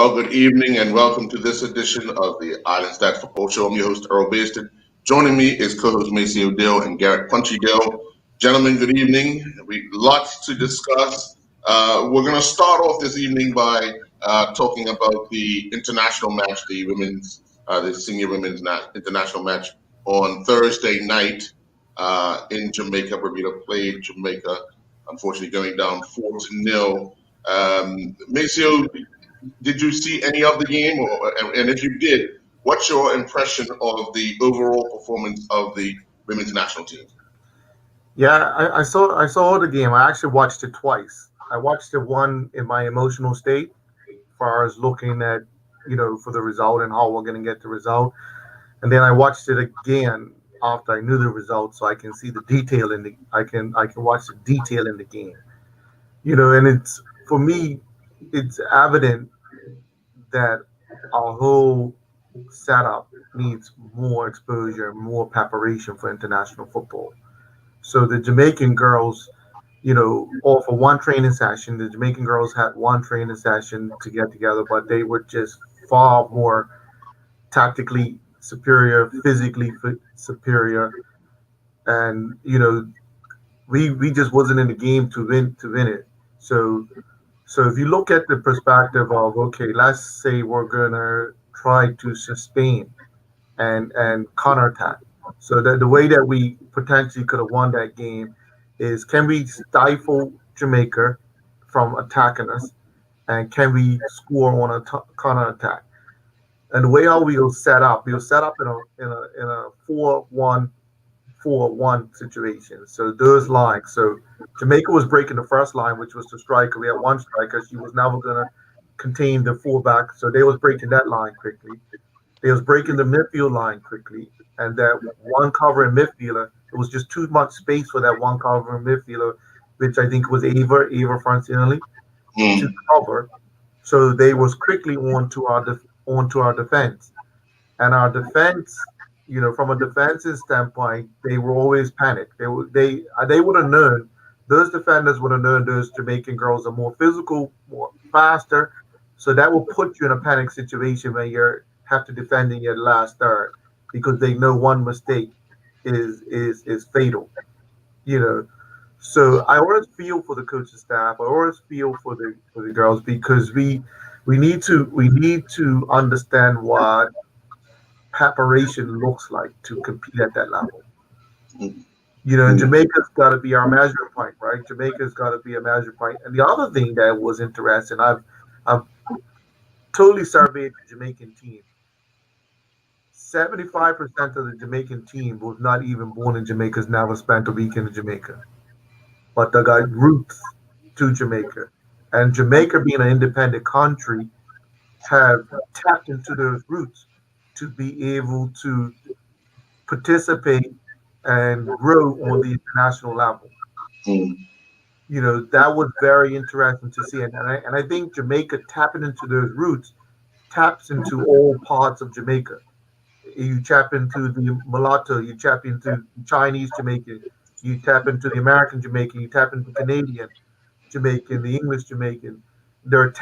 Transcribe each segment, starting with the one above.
Well, good evening and welcome to this edition of the Island Stats Football Show. I'm your host, Earl Baston. Joining me is co-host Macy O'Dell and Garrett Punchy Dell. Gentlemen, good evening. We lots to discuss. We're going to start off this evening by talking about the international match, the senior international match on Thursday night in Jamaica. Bermuda played Jamaica, unfortunately going down 4-0. Maceo, did you see any of the game, and if you did, what's your impression of the overall performance of the women's national team? Yeah, I saw the game. I actually watched it twice. I watched it one in my emotional state, as far as looking at, for the result and how we're going to get the result, and then I watched it again after I knew the result, so I can see the detail in the. I can watch the detail in the game. And it's for me, it's evident that our whole setup needs more exposure, more preparation for international football. So the Jamaican girls, all for one training session. The Jamaican girls had one training session to get together, but they were just far more tactically superior, physically superior, and we just wasn't in the game to win it. So so if you look at the perspective of, okay, let's say we're gonna try to sustain and counterattack. So that the way that we potentially could have won that game is, can we stifle Jamaica from attacking us, and can we score on a counterattack? And the way how we'll set up in a 4-1-4-1 situation. So those lines. So Jamaica was breaking the first line, which was the striker. We had one striker. She was never gonna contain the fullback, so they was breaking that line quickly. They was breaking the midfield line quickly, and that one covering midfielder, it was just too much space for that one covering midfielder, which I think was Ava Francini, to Mm, cover. So they was quickly onto our defense, and our defense, from a defensive standpoint, they were always panicked. They would have known, those defenders would have known those Jamaican girls are more physical, more faster, so that will put you in a panic situation when you have to defend in your last third, because they know one mistake is fatal. You know, so I always feel for the coaching staff. I always feel for the girls, because we need to understand what preparation looks like to compete at that level. mm, And mm, Jamaica's got to be our measuring point, right? Jamaica's got to be a measuring point. And the other thing that was interesting, I've totally surveyed the Jamaican team. 75% of the Jamaican team was not even born in Jamaica's never spent a week in Jamaica, but they got roots to Jamaica. And Jamaica, being an independent country, have tapped into those roots to be able to participate and grow on the international level. mm, That was very interesting to see. And I think Jamaica tapping into those roots taps into all parts of Jamaica. You tap into the mulatto, you tap into Chinese Jamaican, you tap into the American Jamaican, you tap into Canadian Jamaican, the English Jamaican. They're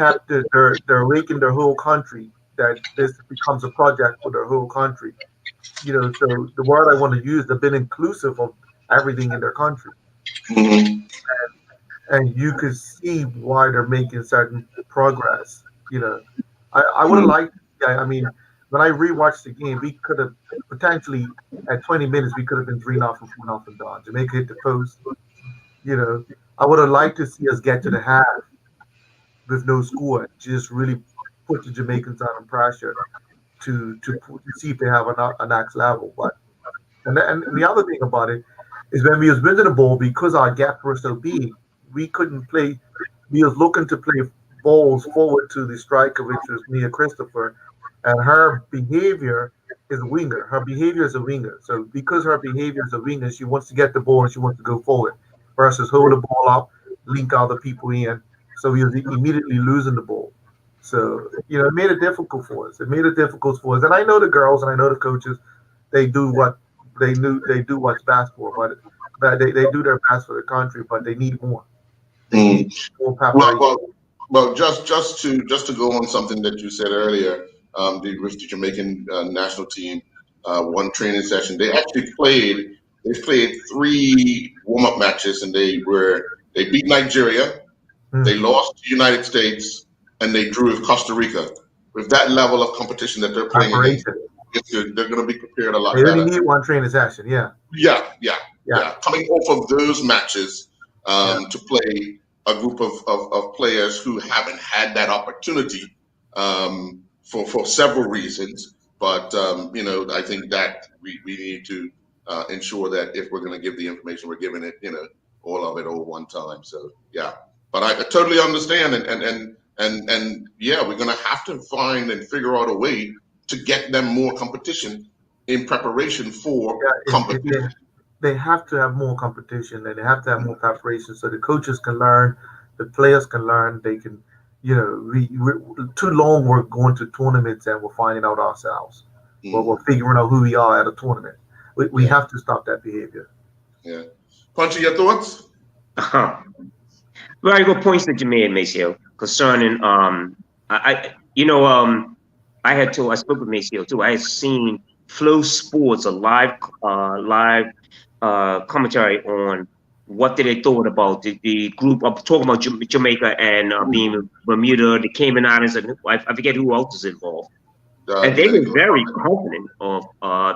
awakening their whole country, that this becomes a project for their whole country. So the word I want to use, they've been inclusive of everything in their country. mm, And you could see why they're making certain progress. I would have mm, liked. Yeah, I mean, when I rewatched the game, we could have potentially, at 20 minutes, we could have been 3-0, 4-0 down. Jamaica hit the post. You know, I would have liked to see us get to the half with no score, just really put the Jamaicans under pressure to see if they have a next level. But and the other thing about it is, when we was winning the ball, because our gap was so big, we couldn't play. We was looking to play balls forward to the striker, which was Mia Christopher, and her behavior is a winger. Her behavior is a winger. So because her behavior is a winger, she wants to get the ball and she wants to go forward, versus hold the ball up, link other people in. So we was immediately losing the ball. So it made it difficult for us. It made it difficult for us. And I know the girls and I know the coaches, they do what they do what's best for, but they do their best for the country, but they need more. They need mm. more Well, well, preparation. Well, just to go on something that you said earlier, with the Jamaican national team, one training session, they played three warm up matches, and they beat Nigeria, they Mm. lost to the United States, and they drew with Costa Rica. With that level of competition that they're playing against, Preparation. they're going to be prepared a They lot only better. need one training session. Yeah, Yeah, yeah, yeah, yeah. Coming off of those matches, yeah. to play a group of players who haven't had that opportunity, for several reasons. But I think that we need to ensure that if we're going to give the information, we're giving it, all of it all one time. So yeah, but I totally understand, and yeah, we're going to have to find and figure out a way to get them more competition in preparation for Yeah, competition. they have to have more competition and they have to have more preparation so the coaches can learn, the players can learn. They can, we're too long. We're going to tournaments and we're finding out ourselves. We're Mm, figuring out who we are at a tournament. We yeah, have to stop that behavior. yeah. Punchy, your thoughts? Uh-huh. Very good points that you made, Maceo, concerning I spoke with Maceo too. I had seen Flow Sports, a live commentary on what did they thought about the group of talking about Jamaica and being Bermuda, the Cayman Islands, and I forget who else is involved. And they were Dominican. very confident of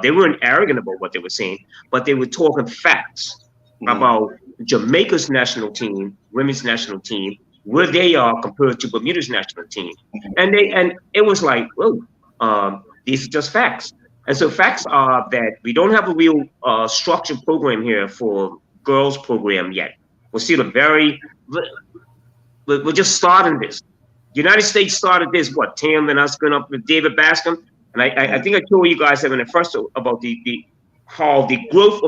they weren't arrogant about what they were saying, but they were talking facts Mm, about Jamaica's national team, women's national team, where they are compared to Bermuda's national team. And it was like, oh, these are just facts. And so facts are that we don't have a real structured program here for girls program yet. We're still we're just starting this. The United States started this, what, Tim and us going up with David Bascom? And I mm, think I told you guys in the first about the how the growth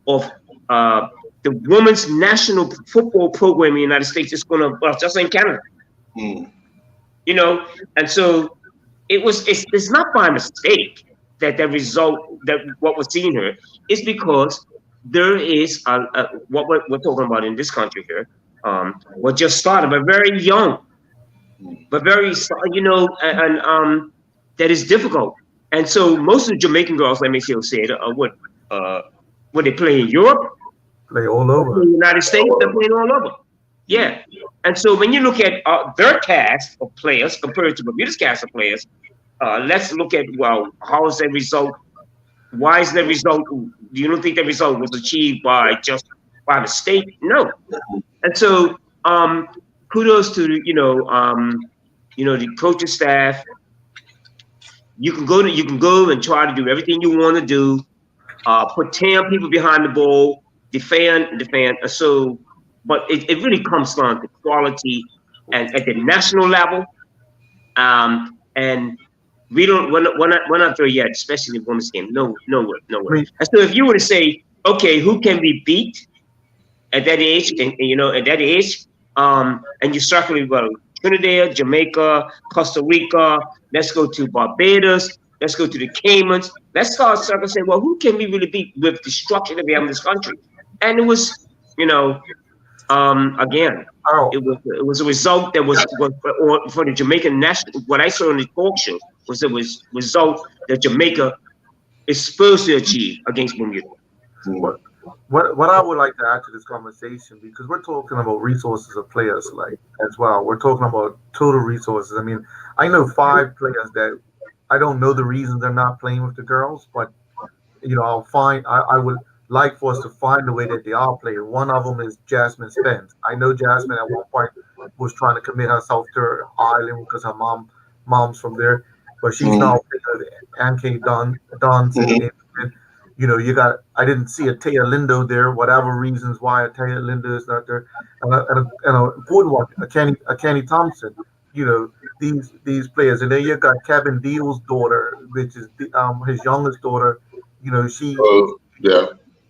of uh, the women's national football program in the United States is going to, well, just in Canada, mm, you know? And so it's not by mistake that the result, that what we're seeing here is because there is what we're talking about in this country here. We're just started, but very young, mm. but very, and that is difficult. And so most of the Jamaican girls, let me see, said, uh, what they play in Europe, Play all they play over. in the United States, they're playing all over. Yeah. And so when you look at their cast of players compared to Bermuda's cast of players, let's look at, well, how is the result? Why is the result? You don't think the result was achieved by mistake? No. And so, kudos to the coaching staff. You can go and try to do everything you want to do. Put 10 people behind the ball, defend. So, but it really comes down to quality and at the national level. And we're not there yet, especially in the women's game. No, nowhere, I nowhere. mean, And so if you were to say, okay, who can we beat at that age, at that age, and you circle, well, Trinidad, Jamaica, Costa Rica, let's go to Barbados, let's go to the Caymans, let's start circling saying, well, who can we really beat with the structure that we have in this country? And it was, again, oh, it was a result that was for the Jamaican national. What I saw in the talk show was result that Jamaica is supposed to achieve against Bermuda. what what I would like to add to this conversation, because we're talking about resources of players like as well. We're talking about total resources. I mean, I know 5 players that I don't know the reason they're not playing with the girls, but I would like for us to find a way that they are playing. One of them is Jasmine Spence. I know Jasmine at one point was trying to commit herself to her island because her mom's from there, but she's Mm, now playing with Anke Dons mm, and you got. I didn't see a Taya Lindo there, whatever reasons why a Taya Lindo is not there, and an important one, a Kenny Thompson. You know these players, and then you got Kevin Deal's daughter, which is his youngest daughter. You know yeah.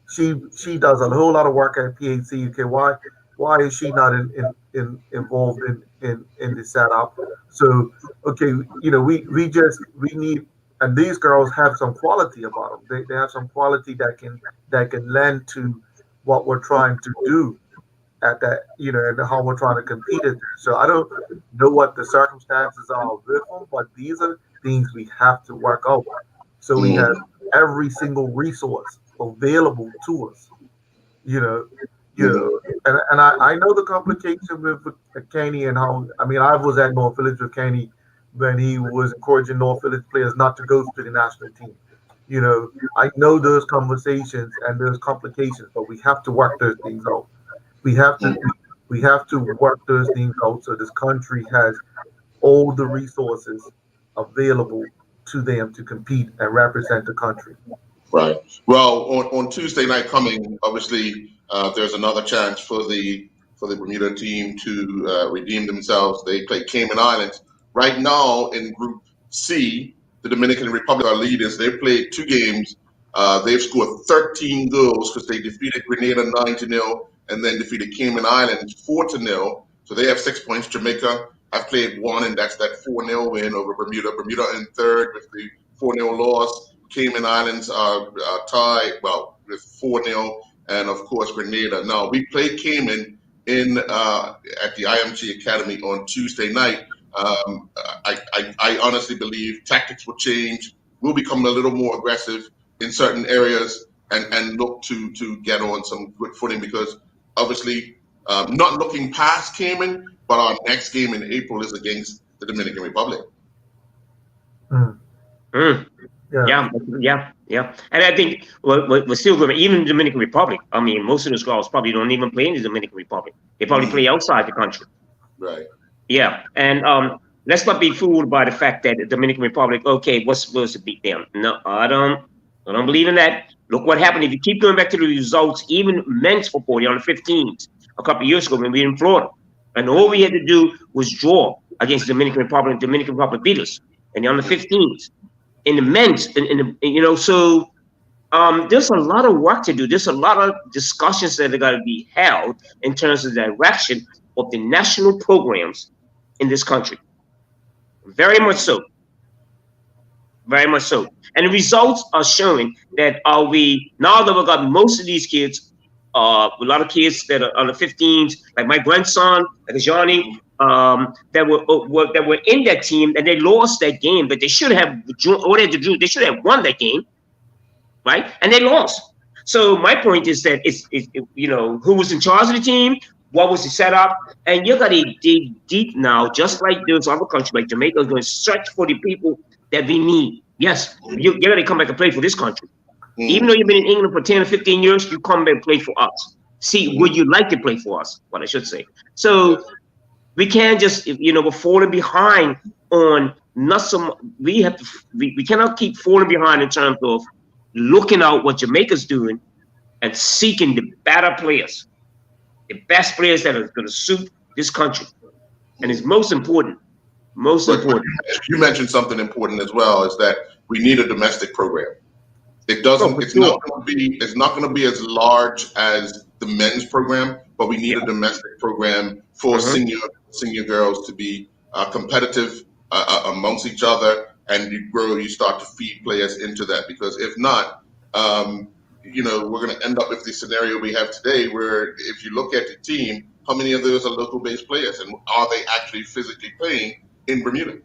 she does a whole lot of work at PHC. Okay, why is she not involved in the setup? So okay, we need, and these girls have some quality about them. They have some quality that can lend to what we're trying to do at that, and how we're trying to compete it. So I don't know what the circumstances are with them, but these are things we have to work out. So we have Mm, every single resource available to us, you know, mm, and I know the complication with Kenny and how, I mean, I was at North Village with Kenny when he was encouraging North Village players not to go to the national team. I know those conversations and those complications, but we have to work those things out. We have to mm. we have to work those things out so this country has all the resources available to them to compete and represent the country. Right. Well, on Tuesday night coming, obviously, there's another chance for the Bermuda team to redeem themselves. They play Cayman Islands right now in Group C. The Dominican Republic are leaders. They've played 2 games. They've scored 13 goals because they defeated Grenada 9-0 and then defeated Cayman Islands 4-0. So they have 6 points. Jamaica have played one, and that's that 4-0 win over Bermuda. Bermuda in third with the 4-0 loss. Cayman Islands are tied, well, with 4-0, and of course Grenada. Now we play Cayman in at the IMG Academy on Tuesday night. I honestly believe tactics will change. We'll become a little more aggressive in certain areas and look to get on some good footing because obviously not looking past Cayman, but our next game in April is against the Dominican Republic. Mm. Mm. Yeah. Yeah. And I think we're still going. Even the Dominican Republic. I mean, most of those girls probably don't even play in the Dominican Republic. They probably play outside the country. Right. Yeah, and let's not be fooled by the fact that the Dominican Republic. Okay, what's supposed to beat them? No, I don't believe in that. Look what happened. If you keep going back to the results, even men's football, on the 15s a couple of years ago when we were in Florida, and all we had to do was draw against the Dominican Republic. Dominican Republic beat us, and on the 15s in the men's, so there's a lot of work to do. There's a lot of discussions that are going to be held in terms of the direction of the national programs in this country. Very much so. Very much so. And the results are showing that now that we've got most of these kids, a lot of kids that are on the 15s, like my grandson, like Johnny, that were in that team and they lost that game, but they should have they should have won that game, right? And they lost. So my point is that it's who was in charge of the team, what was the setup, and you got to dig deep now, just like those other countries like Jamaica is going to search for the people that we need. Yes, you got to come back and play for this country. Even though you've been in England for 10 or 15 years, you come back and play for us. See, would you like to play for us? What I should say. So we can't just, we're falling behind on not some. We cannot keep falling behind in terms of looking out what Jamaica's doing and seeking the better players, the best players that are going to suit this country. And it's most important. You mentioned something important as well, is that we need a domestic program. It's not going to be as large as the men's program, but we need a domestic program for senior girls to be competitive amongst each other, and you start to feed players into that, because if not, we're going to end up with the scenario we have today, where if you look at the team, how many of those are local based players, and are they actually physically playing in Bermuda?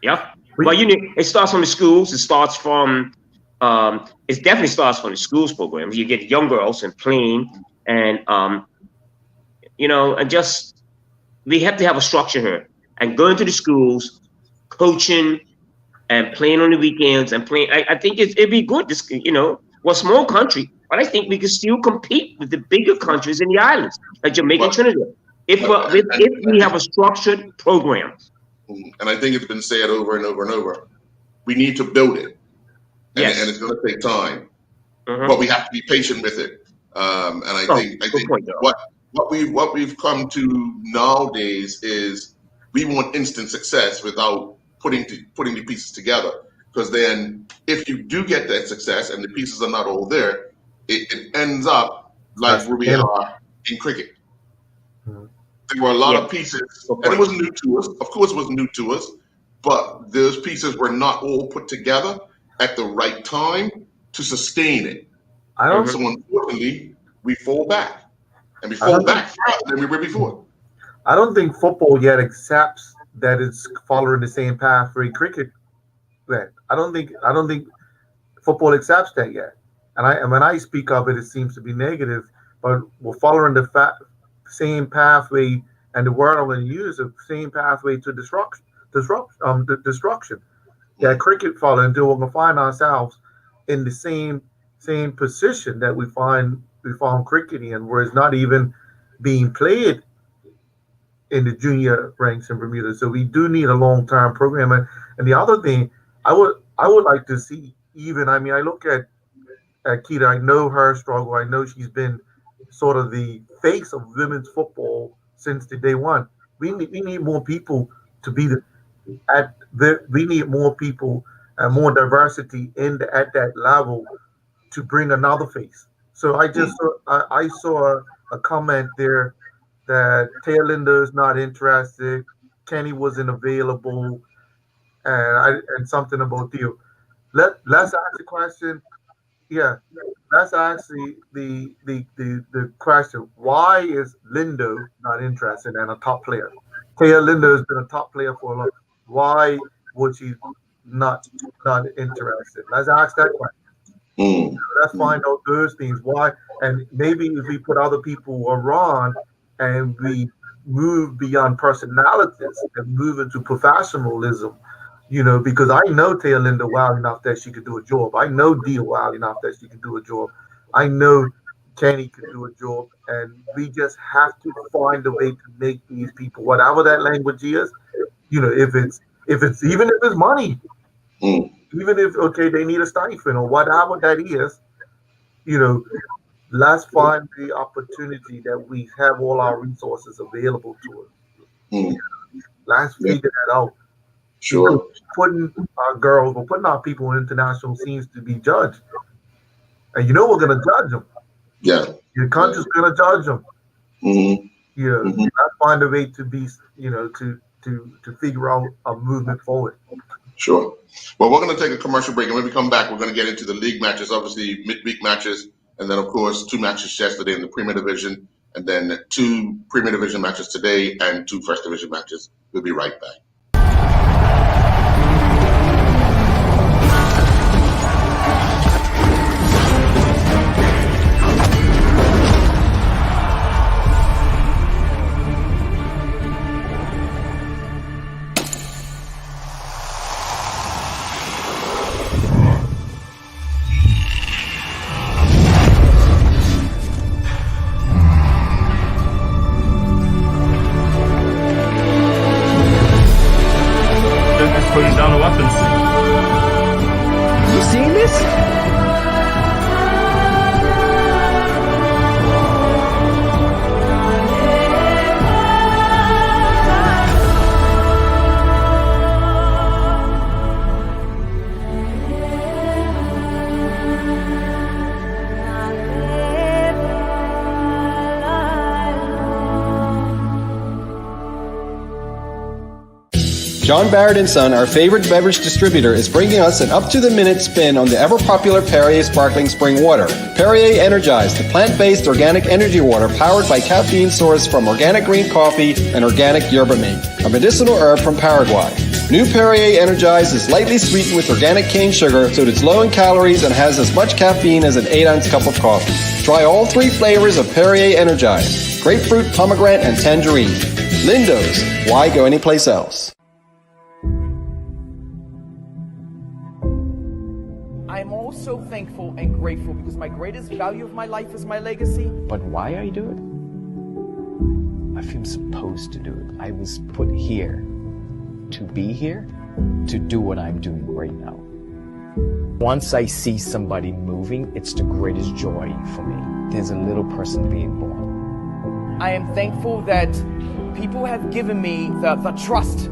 Yeah. Well, it starts from the schools. It starts from it definitely starts from the schools program. You get young girls and playing, and and just we have to have a structure here and going to the schools, coaching, and playing on the weekends and playing. I think it'd be good. We're a small country, but I think we can still compete with the bigger countries in the islands, like Jamaica and Trinidad, if we have a structured program. And I think it's been said over and over and over. We need to build it, and it's going to take time, but we have to be patient with it. And I think what we've come to nowadays is we want instant success without putting the pieces together. Because then, if you do get that success and the pieces are not all there, it ends up like where we are in cricket. There were a lot of pieces, and it was new to us. Of course, it was new to us, but those pieces were not all put together at the right time to sustain it. So unfortunately, we fall back. and we I fall don't think back farther than we were before. I don't think football yet accepts that it's following the same pathway cricket went. I don't think football accepts that yet. And when I speak of it, it seems to be negative, but we're following the same pathway, and the word I'm going to use the same pathway to destruction. That cricket follow until we're going to find ourselves in the same position that we found cricket in, where it's not even being played in the junior ranks in Bermuda. So we do need a long term program. And the other thing I would like to see, even, I mean, I look at Keita. I know her struggle. I know she's been sort of the face of women's football since the day one. We need more people to be we need more people and more diversity at that level to bring another face. So I saw a comment there that Taylor Linda is not interested, Kenny wasn't available, and something about Theo. Let's ask the question. Yeah, that's actually the question. Why is Lindo not interested in a top player? Taya Lindo has been a top player for a long. Why would she not not interested? Let's ask that question. Mm. Let's find out those things. Why? And maybe if we put other people around and we move beyond personalities and move into professionalism, because I know Taylor Linda well enough that she could do a job. I know Deal well enough that she could do a job. I know Kenny could do a job. And we just have to find a way to make these people, whatever that language is, if it's even if it's money, Mm. even if okay, they need a stipend or whatever that is, you know, let's find the opportunity that we have all our resources available to us. Mm. Let's Yeah, figure that out because sure. putting our girls or putting our people in international scenes to be judged, and we're gonna judge them. Yeah. Your Yeah. country's gonna judge them. Mm-hmm. Mm-hmm. Let's find a way to be, to figure out a movement forward. Sure. Well, we're going to take a commercial break, and when we come back, we're going to get into the league matches, obviously midweek matches, and then of course 2 matches yesterday in the Premier Division, and then 2 Premier Division matches today, and 2 First Division matches. We'll be right back. Putting down the weapons. You seen this? John Barrett & Son, our favorite beverage distributor, is bringing us an up-to-the-minute spin on the ever-popular Perrier Sparkling Spring Water. Perrier Energized, the plant-based organic energy water powered by caffeine sourced from organic green coffee and organic yerba mate, a medicinal herb from Paraguay. New Perrier Energized is lightly sweetened with organic cane sugar, so it's low in calories and has as much caffeine as an 8-ounce cup of coffee. Try all 3 flavors of Perrier Energized: grapefruit, pomegranate, and tangerine. Lindo's. Why go anyplace else? I'm also thankful and grateful because my greatest value of my life is my legacy. But why I do it? I feel supposed to do it. I was put here to be here, to do what I'm doing right now. Once I see somebody moving, it's the greatest joy for me. There's a little person being born. I am thankful that people have given me the trust,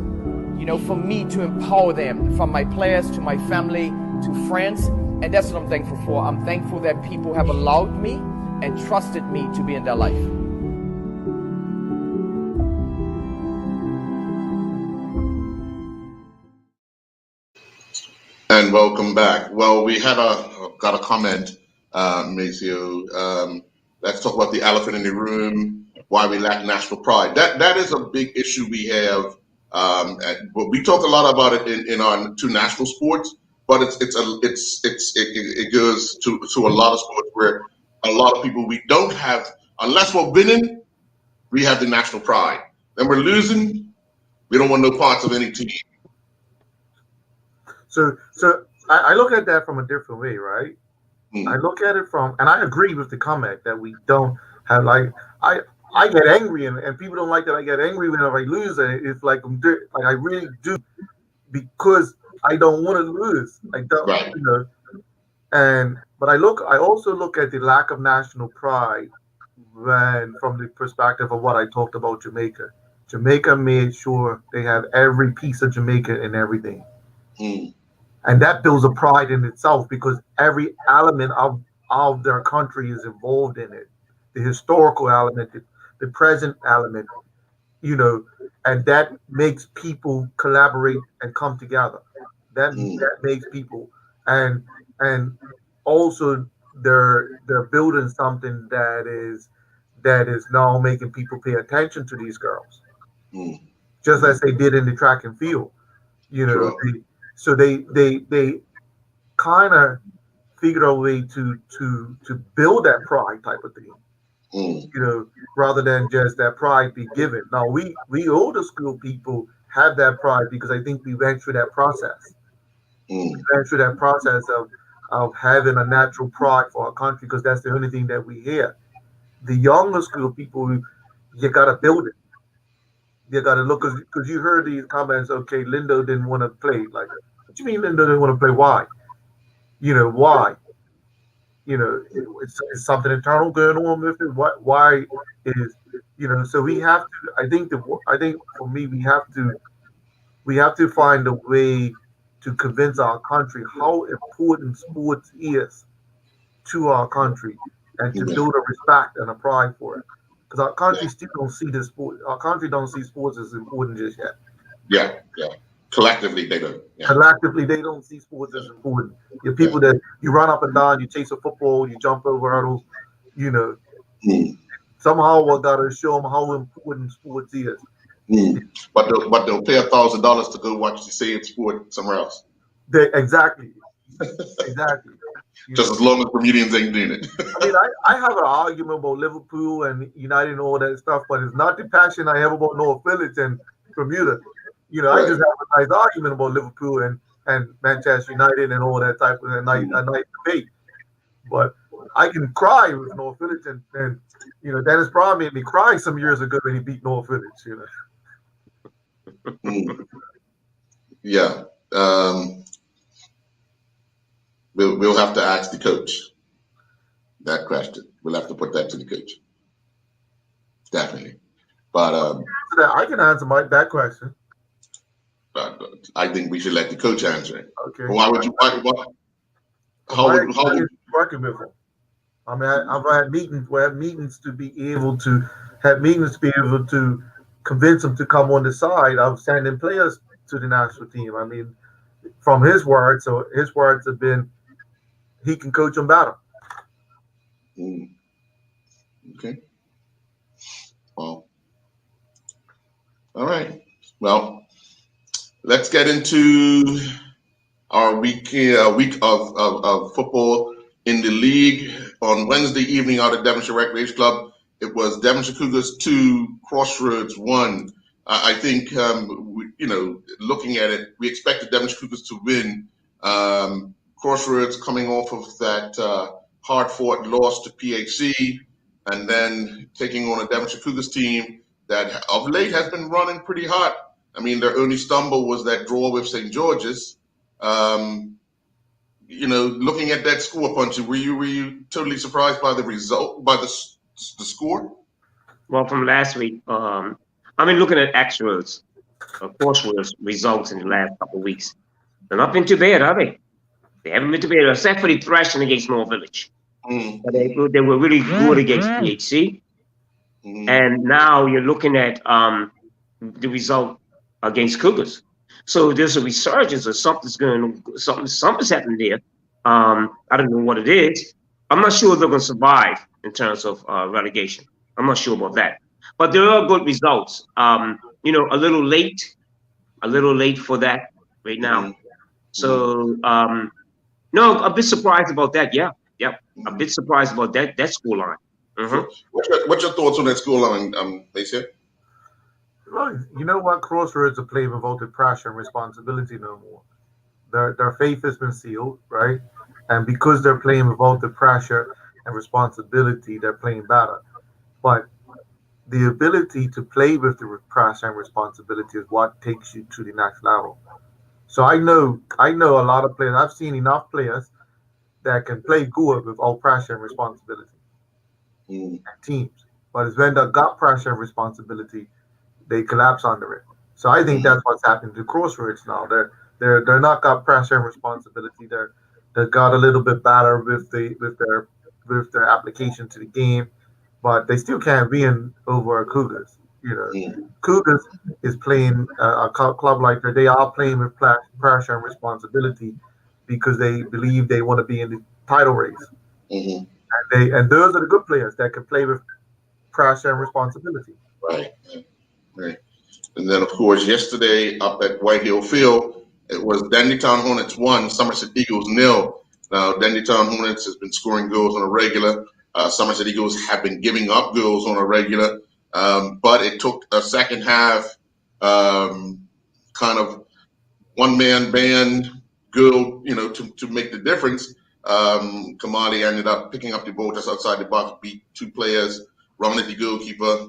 for me to empower them, from my players to my family to friends. And that's what I'm thankful for. I'm thankful that people have allowed me and trusted me to be in their life. And welcome back. Well, we had got a comment, Maceo, let's talk about the elephant in the room, why we lack national pride. That is a big issue we have. But we talk a lot about it in our two national sports, but it goes to a lot of sports where a lot of people, we don't have, unless we're winning, we have the national pride. Then we're losing, we don't want no parts of any team. So I look at that from a different way, right? I look at it from, and I agree with the comment that we don't have, like, I get angry, and people don't like that I get angry whenever I lose, and it's like I really do, because I don't want to lose. I don't, Right. you know. But I also look at the lack of national pride from the perspective of what I talked about Jamaica. Jamaica made sure they have every piece of Jamaica in everything. And that builds a pride in itself, because every element of their country is involved in it. The historical element, the present element, you know, and that makes people collaborate and come together. That makes people, and also they're building something that is now making people pay attention to these girls, just as they did in the track and field. You know, Sure. they kind of figured a way to build that pride type of thing. You know, rather than just that pride be given. Now we older school people have that pride because I think we went through that process. We went through that process of having a natural pride for our country, because that's the only thing that we hear. The younger school people, you gotta build it. You gotta look, because you heard these comments. Okay, Lindo didn't want to play. Like, what do you mean Lindo didn't want to play? Why? You know why? You know, it's something internal going on with it. Why is, you know? So we have to. I think for me, we have to find a way to convince our country how important sports is to our country, and to build a respect and a pride for it. Because our country still don't see this sport. Our country don't see sports as important just yet. Yeah. Collectively, they don't. Yeah. Collectively, they don't see sports as important. You're people that you run up and down, you chase a football, you jump over hurdles. You know, somehow we gotta show them how important sports is. But they'll pay $1,000 to go watch the same sport somewhere else. Exactly. Just as long as Bermudians ain't doing it. I mean, I have an argument about Liverpool and United and all that stuff, but it's not the passion I have about North Village and Bermuda. You know, I just have a nice argument about Liverpool and Manchester United and all that type of a nice debate. But I can cry with North Village, and you know, Dennis Brown made me cry some years ago when he beat North Village. You know. Yeah. We'll have to ask the coach that question. We'll have to put that to the coach. Definitely. But I can answer that question. I think we should let the coach answer it. Okay. Why would you? How would working with him? I mean, I've had meetings. We have meetings to be able to convince him to come on the side of sending players to the national team. I mean, from his words, so his words have been, he can coach them better. Okay. Well. All right. Well, let's get into our week of football in the league. On Wednesday evening out at Devonshire Recreation Club, it was Devonshire Cougars 2, Crossroads 1. I think, looking at it, we expected Devonshire Cougars to win. Crossroads coming off of that hard-fought loss to PHC, and then taking on a Devonshire Cougars team that of late has been running pretty hot. I mean, their only stumble was that draw with St. George's. Looking at that score, Punchy, were you totally surprised by the result, by the score? Well, from last week, looking at actuals, Crossroads results in the last couple of weeks. They're not been too bad, are they? They haven't been too bad, except for the thrashing against North Village. But they were really good against PHC. And now you're looking at the result against Cougars. So there's a resurgence of something's happening there. I don't know what it is. I'm not sure they're going to survive in terms of relegation. I'm not sure about that, but there are good results. You know, a little late for that right now. So no, a bit surprised about that. Yeah, a bit surprised about that scoreline. Sure. What's your thoughts on that scoreline, Macy? Well, you know what? Crossroads are playing without the pressure and responsibility no more. Their faith has been sealed, right? And because they're playing without the pressure and responsibility, they're playing better. But the ability to play with the pressure and responsibility is what takes you to the next level. So I know a lot of players. I've seen enough players that can play good without pressure and responsibility and teams. But it's when they got pressure and responsibility, they collapse under it. So I think that's what's happening to Crossroads now. They're not got pressure and responsibility. They got a little bit better with their application to the game, but they still can't win over Cougars. You know, Cougars is playing a club like that. They are playing with pressure and responsibility because they believe they want to be in the title race. And those are the good players that can play with pressure and responsibility. Right. And then, of course, yesterday up at White Hill Field, it was Dandytown Hornets 1, Somerset Eagles 0. Now, Dandytown Hornets has been scoring goals on a regular. Somerset Eagles have been giving up goals on a regular. But it took a second half kind of one-man band goal, to make the difference. Kamali ended up picking up the ball just outside the box, beat two players, rounded the goalkeeper,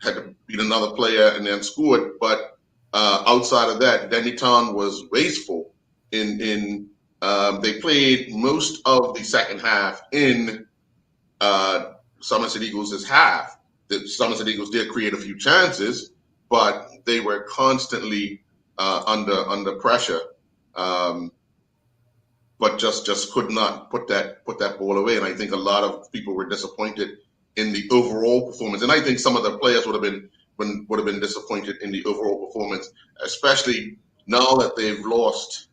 had to beat another player, and then scored. But outside of that, Dandytown was wasteful. They played most of the second half in Somerset Eagles' half. The Somerset Eagles did create a few chances, but they were constantly under pressure. But just could not put that ball away. And I think a lot of people were disappointed in the overall performance. And I think some of the players would have been disappointed in the overall performance, especially now that they've lost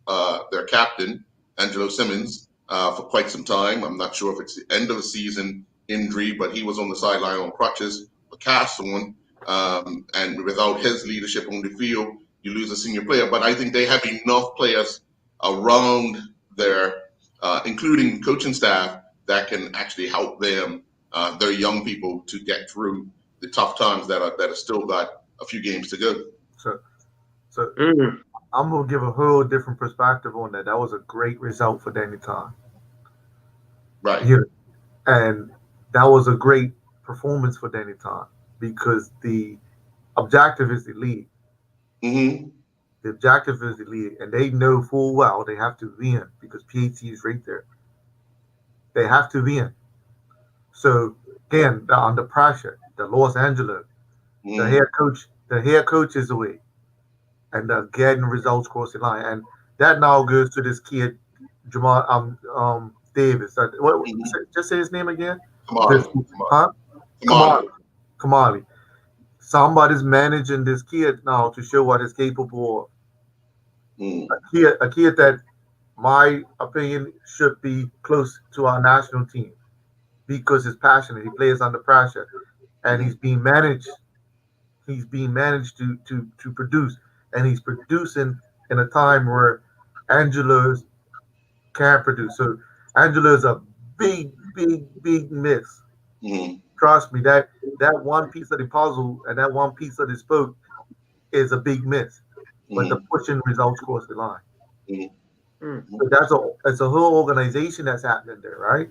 their captain, Angelo Simmons, for quite some time. I'm not sure if it's the end of the season injury, but he was on the sideline on crutches, a cast on, and without his leadership on the field, you lose a senior player. But I think they have enough players around their, including coaching staff, that can actually help them, their young people, to get through the tough times that are still got a few games to go. So I'm gonna give a whole different perspective on that. That was a great result for Dandytown. Right. Yeah. And that was a great performance for Dandytown because the objective is the league. The objective is the league, and they know full well they have to win because PAT is right there. They have to win. So again, they're under pressure. The Los Angeles, the head coach is away, and they're getting results across the line. And that now goes to this kid, Jamal Davis. Just say his name again. Kamali. Somebody's managing this kid now to show what he's capable of. A kid that, my opinion, should be close to our national team because he's passionate. He plays under pressure, and he's being managed. He's being managed to produce, and he's producing in a time where Angelo's can't produce. So Angelo's a big miss. Trust me, that one piece of the puzzle and that one piece of the spoke is a big miss. But the pushing results across the line. So that's a whole organization that's happening there, right?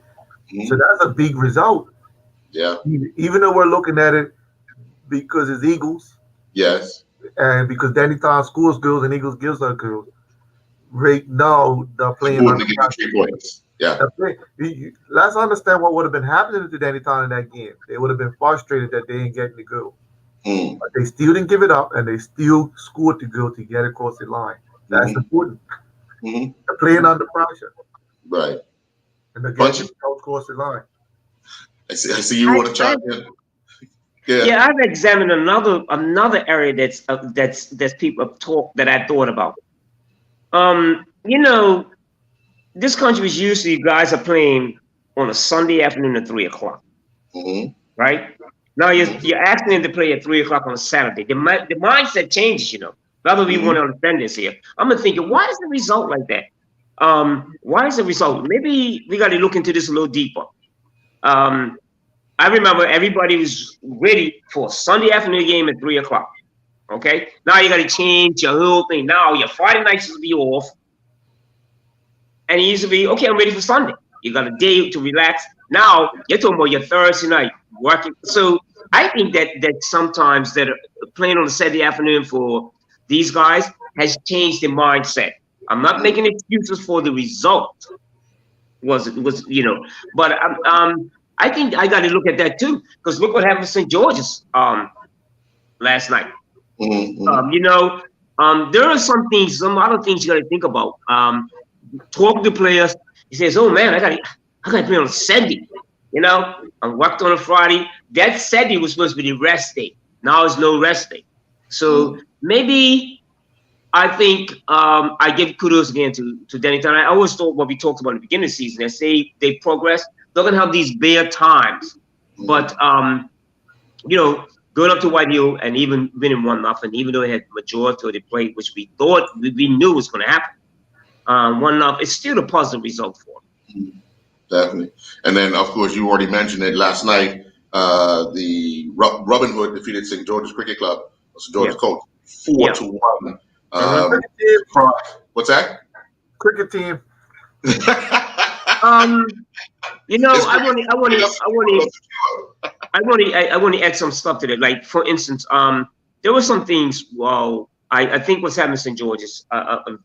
So that's a big result. Yeah. Even though we're looking at it because it's Eagles. Yes. And because Dandytown scores girls and Eagles gives our girls. Right now they're playing. To get 3 points. Yeah. Let's understand what would have been happening to Dandytown in that game. They would have been frustrated that they didn't get the goal. But they still didn't give it up, and they still scored the goal to get across the line. That's important. They're playing under pressure. Right. And they're getting across the line. I see you want to chime in. Yeah, I've examined another area that's people have talked that I thought about. This country is usually guys are playing on a Sunday afternoon at 3 o'clock. right? Now you're asking them to play at 3 o'clock on a Saturday. The mindset changes, you know. Rather we want to understand this here. I'm thinking, why is the result like that? Why is the result? Maybe we got to look into this a little deeper. I remember everybody was ready for a Sunday afternoon game at 3 o'clock. Okay, now you got to change your whole thing. Now your Friday nights used to be off, and it used to be okay. I'm ready for Sunday. You got a day to relax. Now you're talking about your Thursday night working. So I think that sometimes that playing on a Saturday afternoon for these guys has changed their mindset. I'm not making excuses for the result. Was you know, but I think I got to look at that too, because look what happened to St. George's last night. You know, there are some other things you got to think about. Talk to players. He says, "Oh man, I got to play on Sunday." You know, I worked on a Friday. That Sunday was supposed to be the rest day. Now it's no rest day. So maybe I think I give kudos again to Danny Town. I always thought what we talked about at the beginning of the season, they say they progress. They're gonna have these bare times, but you know, going up to White Hill and even winning 1-0, even though they had majority of the play, which we thought we knew was going to happen. 1-0, it's still a positive result for them. Definitely. And then, of course, you already mentioned it last night. The Robin Hood defeated St. George's Cricket Club, St. George's coach, 4-1. What's that? Cricket team. You know, I want to add some stuff to that. Like, for instance, there were some things. Well, I think what's happening in St. George's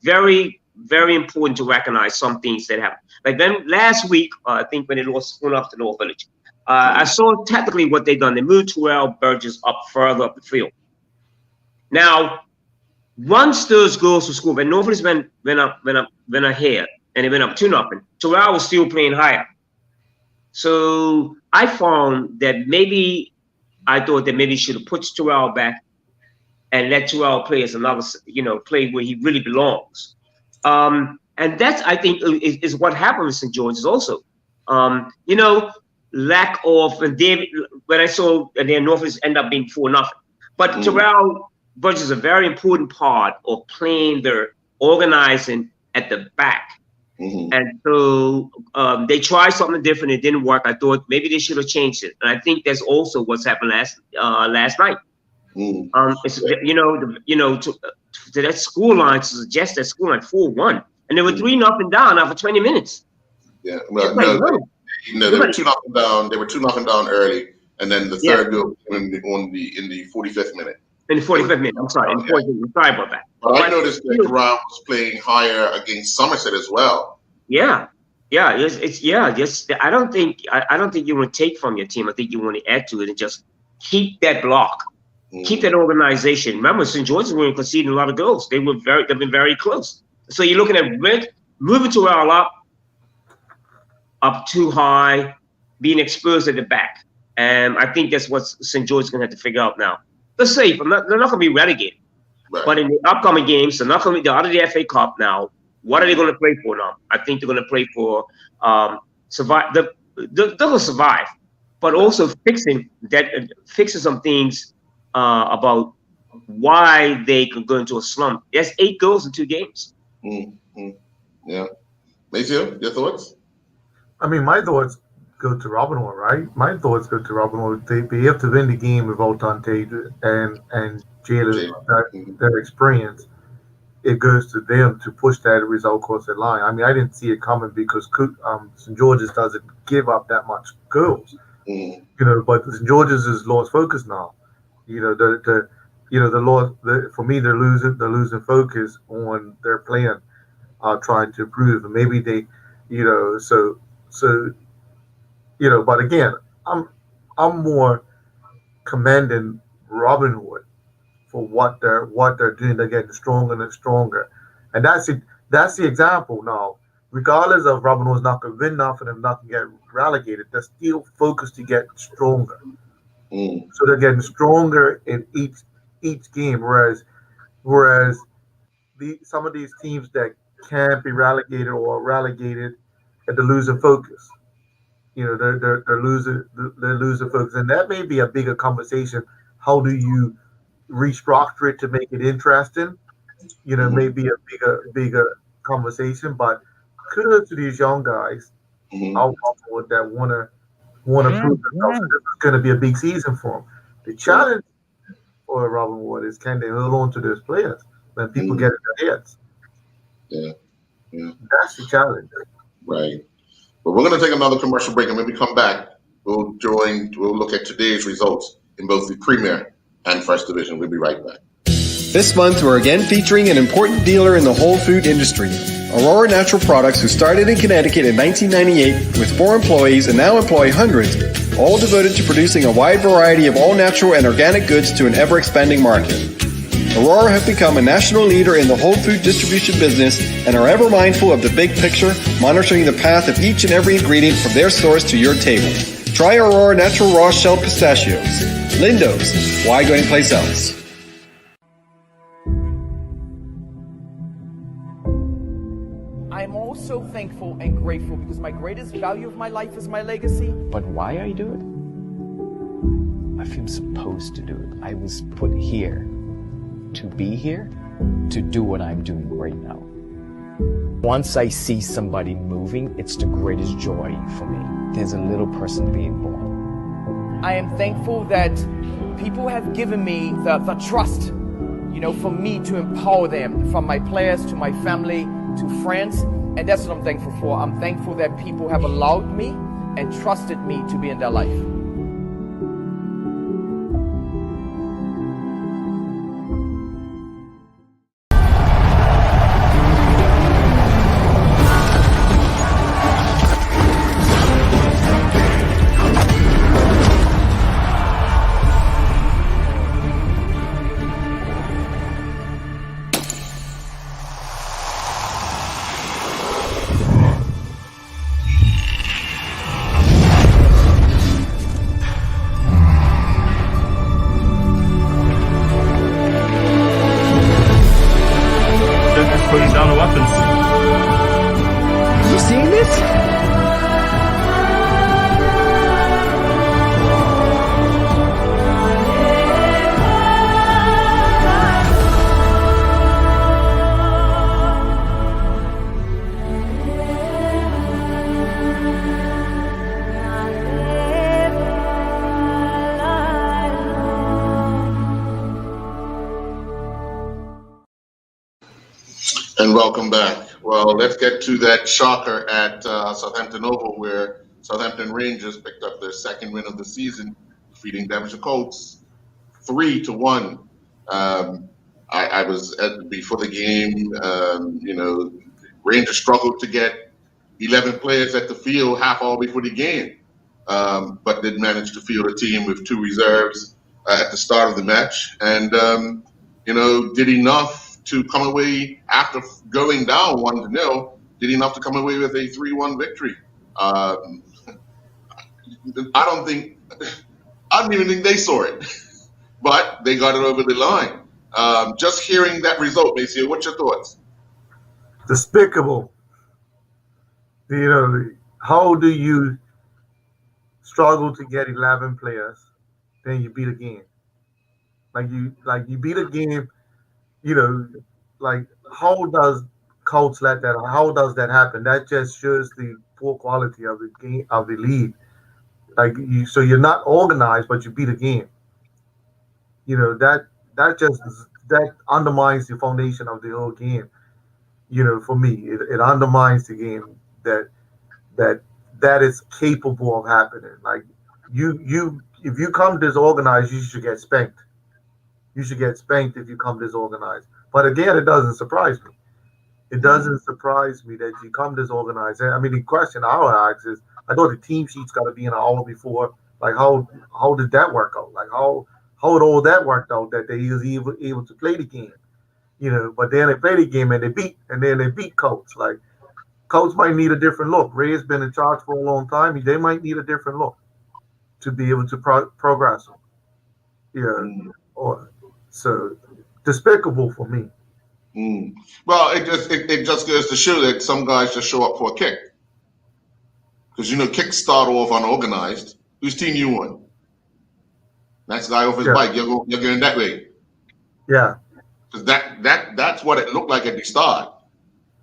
very, very important to recognize some things that happened. Like then last week, I think when they lost 1-0 to North Village, I saw technically what they done. They moved Terrell Burgess up further up the field. Now, once those goals were scored, when North Village went ahead and it went up 2-0, Terrell was still playing higher. So I found that I thought that maybe you should have put Terrell back and let Terrell play as another, play where he really belongs. And that's, I think, is what happened with St. George's also. Lack of, and David, when I saw their Norfolk end up being 4-0. But Terrell Burgess is a very important part of playing their organizing at the back. And so they tried something different. It didn't work. I thought maybe they should have changed it. And I think that's also what's happened last night. It's, to that score line, to suggest that score line 4-1, and they were 3-0 down after 20 minutes. Yeah, well, they were 2-0 down. They were 2-0 down early, and then the third goal in the 45th minute. In the 45th minute, I'm sorry. I'm sorry about that. But I noticed that Terrell was playing higher against Somerset as well. Yeah. Just I don't think you want to take from your team. I think you want to add to it and just keep that block, keep that organization. Remember, St. George's were conceding a lot of goals. They've been very close. So you're looking at moving Terrell up too high, being exposed at the back, and I think that's what St. George's gonna have to figure out now. They're safe. They're not going to be relegated. Right. But in the upcoming games, they're out of the FA Cup now. What are they going to play for now? I think they're going to play for survive. They're going to survive, but also fixing some things about why they could go into a slump. There's 8 goals in 2 games. Yeah. Maceo, your thoughts? I mean, my thoughts go to Robin Hood, right? My thoughts go to Robin Hood. They have to win the game without Untitled and Jayla's that experience. It goes to them to push that result across the line. I mean, I didn't see it coming because St. George's doesn't give up that much goals. But St. George's has lost focus now. For me, they're losing focus on their plan, trying to improve, and maybe they, but again, I'm more commending Robin Hood for what they're doing. They're getting stronger and stronger, and that's the example now. Regardless of Robin Hood's not going to win nothing and not going to get relegated, they're still focused to get stronger. So they're getting stronger in each game, whereas some of these teams that can't be relegated or relegated, they're losing focus. They're loser folks, and that may be a bigger conversation. How do you restructure it to make it interesting? Maybe a bigger conversation. But kudos to these young guys out Buffalo that wanna prove themselves. So this is going to be a big season for them. The challenge for Robin Wood is, can they hold on to those players when people get in their heads? Yeah. That's the challenge. Right. But we're going to take another commercial break, and when we come back, we'll look at today's results in both the Premier and First Division. We'll be right back. This month, we're again featuring an important dealer in the whole food industry, Aurora Natural Products, who started in Connecticut in 1998 with 4 employees and now employ hundreds, all devoted to producing a wide variety of all natural and organic goods to an ever-expanding market. Aurora have become a national leader in the whole food distribution business and are ever mindful of the big picture, monitoring the path of each and every ingredient from their source to your table. Try Aurora Natural Raw Shelled Pistachios. Lindo's. Why go anyplace else? I'm also thankful and grateful because my greatest value of my life is my legacy. But why I do it? I feel supposed to do it. I was put here to be here, to do what I'm doing right now. Once I see somebody moving, it's the greatest joy for me. There's a little person being born. I am thankful that people have given me the trust, for me to empower them, from my players to my family to friends, and that's what I'm thankful for. I'm thankful that people have allowed me and trusted me to be in their life. Putting down the weapons. You seeing this? And welcome back. Well, let's get to that shocker at Southampton Oval, where Southampton Rangers picked up their second win of the season, defeating Devonshire Colts 3-1. I was before the game. Rangers struggled to get 11 players at the field half hour before the game, but did manage to field a team with 2 reserves at the start of the match, and did enough to come away after going down 1-0. Did enough to come away with a 3-1 victory. I don't even think they saw it, but they got it over the line. Just hearing that result, Maceo, what's your thoughts? Despicable. How do you struggle to get 11 players, then you beat a game? Like you beat a game. How does Colts let that? How does that happen? That just shows the poor quality of the game, of the league. So you're not organized, but you beat a game. That undermines the foundation of the whole game. For me, it undermines the game that is capable of happening. If you come disorganized, you should get spanked. You should get spanked if you come disorganized. But again, it doesn't surprise me. It doesn't surprise me that you come disorganized. I mean, the question I would ask is, I thought the team sheet's got to be in an hour before. How did that work out? How did all that work out that they was able to play the game? But then they play the game and they beat Colts. Colts might need a different look. Ray's been in charge for a long time. They might need a different look to be able to progress them. So despicable for me. Well, it just goes to show that some guys just show up for a kick. Because kicks start off unorganized. Whose team you want? Next guy off his bike, you're going that way. Yeah. Because that's what it looked like at the start.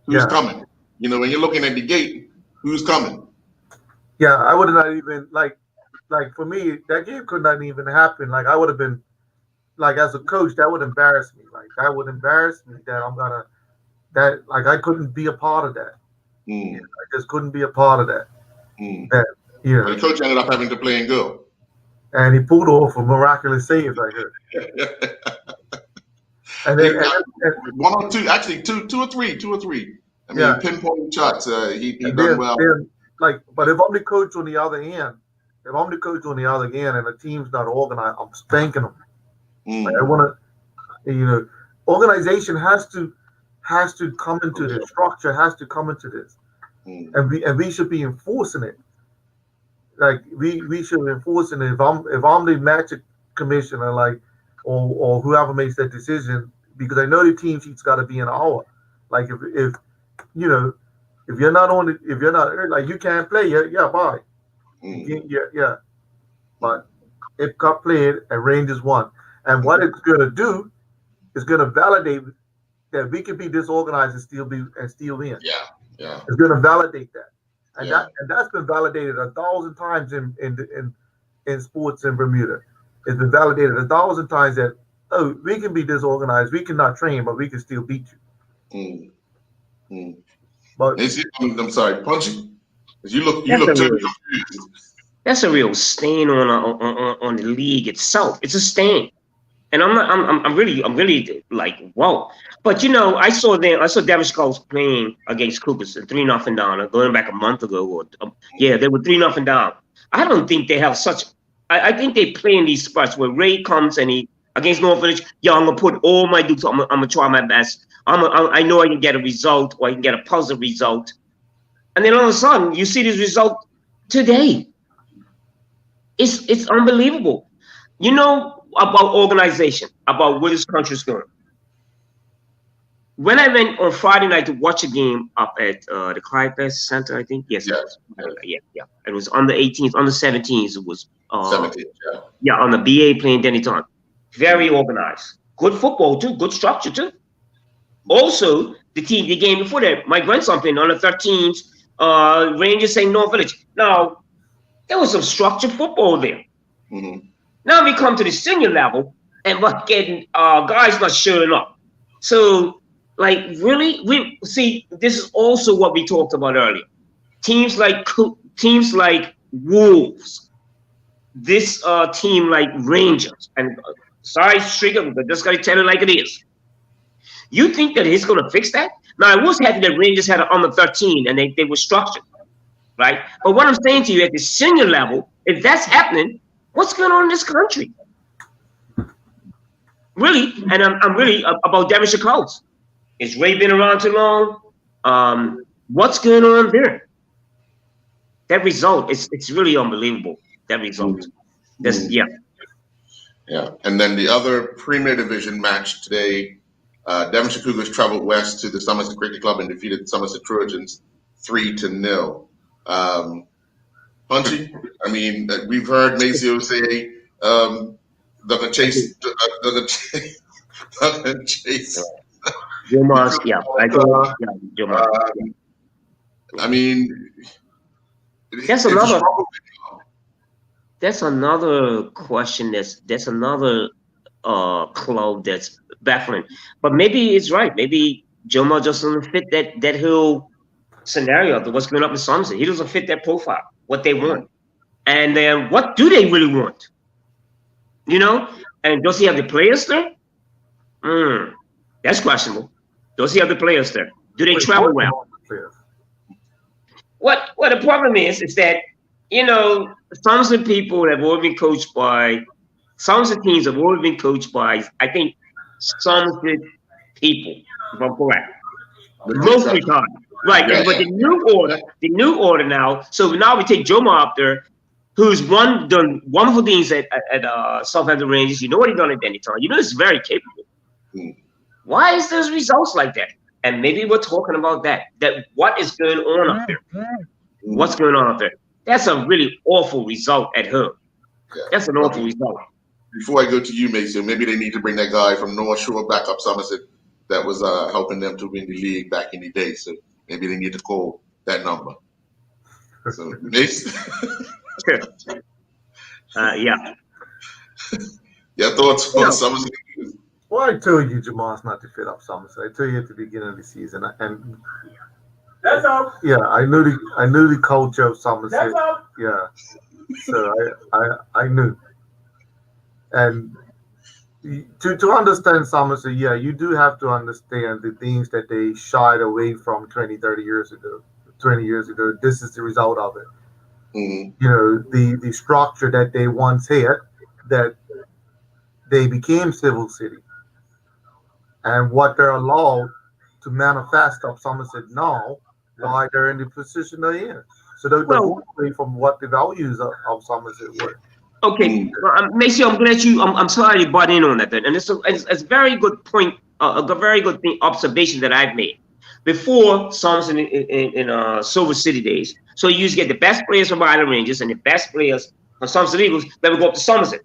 Who's coming? When you're looking at the gate, who's coming? Yeah, I would have not even like for me, that game could not even happen. Like I would have been like as a coach, that would embarrass me. Like that would embarrass me that I couldn't be a part of that. Mm. I just couldn't be a part of that. Mm. But the coach ended up having to play and go. And he pulled off a miraculous save right here. And then one or two, actually two or three. I mean, pinpoint shots. He done well. But if I'm the coach on the other end, and the team's not organized, I'm spanking them. Mm. Like I want to, organization has to come into this. Structure has to come into this, and we should be enforcing it. Like we should be enforcing it. If I'm the match commissioner, or whoever makes that decision, because I know the team sheet's got to be an hour. Like if you're not on it, if you're not like you can't play, bye. Mm. But it got played and Rangers won. And what it's gonna do is gonna validate that we can be disorganized and still win. Yeah. It's gonna validate that. And that's been validated 1,000 times in sports in Bermuda. It's been validated 1,000 times that we can be disorganized, we cannot train, but we can still beat you. But I'm sorry, Punchy. You look that's a real stain on the league itself. It's a stain, and I'm really like whoa. But I saw Devonshire Colts playing against Cougars 3-0 down. Going back a month ago, they were 3-0 down. I don't think they have such. I think they play in these spots where Ray comes and he against North Village. Yeah, I'm gonna put all my dukes. I'm gonna try my best. I know I can get a result, or I can get a positive result, and then all of a sudden you see this result today. It's unbelievable. About organization, about where this country's going. When I went on Friday night to watch a game up at the Clyde Best Center, I think. Yes. Yeah. It was under 18s, under 17s. It was 17. On the BA playing Dennytown. Very organized. Good football too. Good structure too. Also, the game before that, my grandson playing under 13s. Rangers St. North Village. Now, there was some structured football there. Mm-hmm. Now we come to the senior level, and we're getting guys not showing up. So, really, we see this is also what we talked about earlier. Teams like Wolves, this team like Rangers, and sorry, Stricker, but just gotta tell it like it is. You think that he's gonna fix that? Now, I was happy that Rangers had an under 13 and they were structured, right? But what I'm saying to you at the senior level, if that's happening, what's going on in this country? Really, and I'm really about Devonshire Colts. Is Ray been around too long? What's going on there? That result, it's really unbelievable. That result. Yeah. And then the other Premier Division match today, Devonshire Cougars traveled west to the Somerset Cricket Club and defeated Somerset Trojans 3-0. Punchy, I mean, we've heard Maceo say they're gonna chase. Jomas, I mean, that's another question. That's another club that's baffling. But maybe it's right. Maybe Joma just doesn't fit that whole scenario of what's going up in Somerset. He doesn't fit that profile, what they want. And then what do they really want? And does he have the players there? That's questionable. Does he have the players there? Do they travel well? What the problem is that, Somerset people have always been coached by, Somerset teams have always been coached by, I think, Somerset people, if I'm correct. Most of the time. Right, but the new order now, so now we take Joma up there, who's done wonderful things at Southampton Rangers. You know what he done at Dennytown. He's very capable. Why is there results like that? And maybe we're talking about that what is going on up there? What's going on up there? That's a really awful result at home. Yeah. That's an awful result. Before I go to you, Mason, maybe they need to bring that guy from North Shore back up Somerset that was helping them to win the league back in the day. So maybe they need to call that number. So, Mason? Yeah. Your thoughts on Somerset? Well, I told you Jamal's not to fit up Somerset. I told you at the beginning of the season, and That's all. yeah, I knew the culture of Somerset. That's all. Yeah, so I knew, and to understand Somerset, yeah, you do have to understand the things that they shied away from 20, 30 years ago. 20 years ago, this is the result of it. Mm-hmm. You know, the structure that they once had, that they became civil city, and what they're allowed to manifest of Somerset now, why they're in the position they're in. So they're going away from what the values of Somerset were. Okay, Macy, I'm glad I'm sorry you butt in on that then, and it's a very good point, a very good observation that I've made. Before Somerset in Silver City days, so you used to get the best players from Island Rangers and the best players from Somerset Eagles that would go up to Somerset.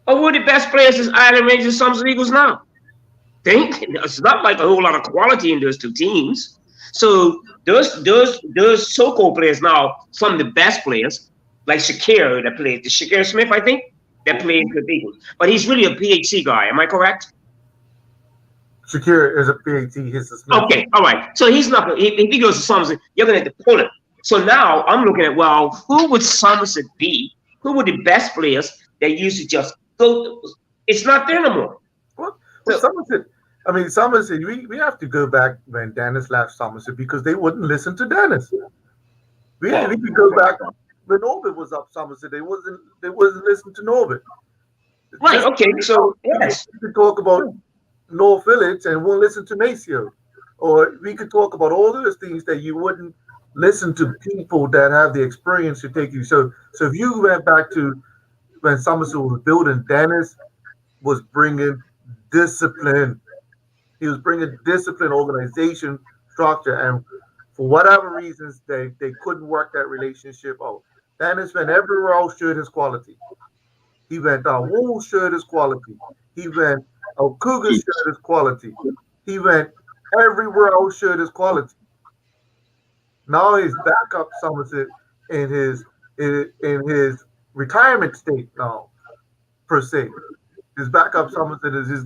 But who are the best players as Island Rangers and Somerset Eagles now? It's not like a whole lot of quality in those two teams. So those so-called players now, some of the best players, like Shakir that played, the Shakir Smith, I think, that played for the Eagles. But he's really a PhD guy. Am I correct? Shakir is a PhD. He's a Smith. Okay, all right. So he's not. If he goes to Somerset, you're going to have to pull him. So now I'm looking at, well, who would Somerset be? Who were the best players that used to just go? It's not there no more. Well, Somerset. I mean, Somerset. We have to go back when Dennis left Somerset because they wouldn't listen to Dennis. We could go back when Norbert was up Somerset. They wasn't listening to Norbert. Right. Okay. So yes, we could talk about North Village and won't listen to Maceo, or we could talk about all those things that you wouldn't listen to people that have the experience to take you. So if you went back to when Somerset was building, Dennis was bringing discipline. He was bringing discipline, organization, structure, and for whatever reasons, they couldn't work that relationship out. Dennis went everywhere else, showed his quality. He went Wolves, showed his quality. He went Cougars, showed his quality. He went everywhere else, showed his quality. Now he's back up Somerset in his retirement state now, per se. His backup Somerset is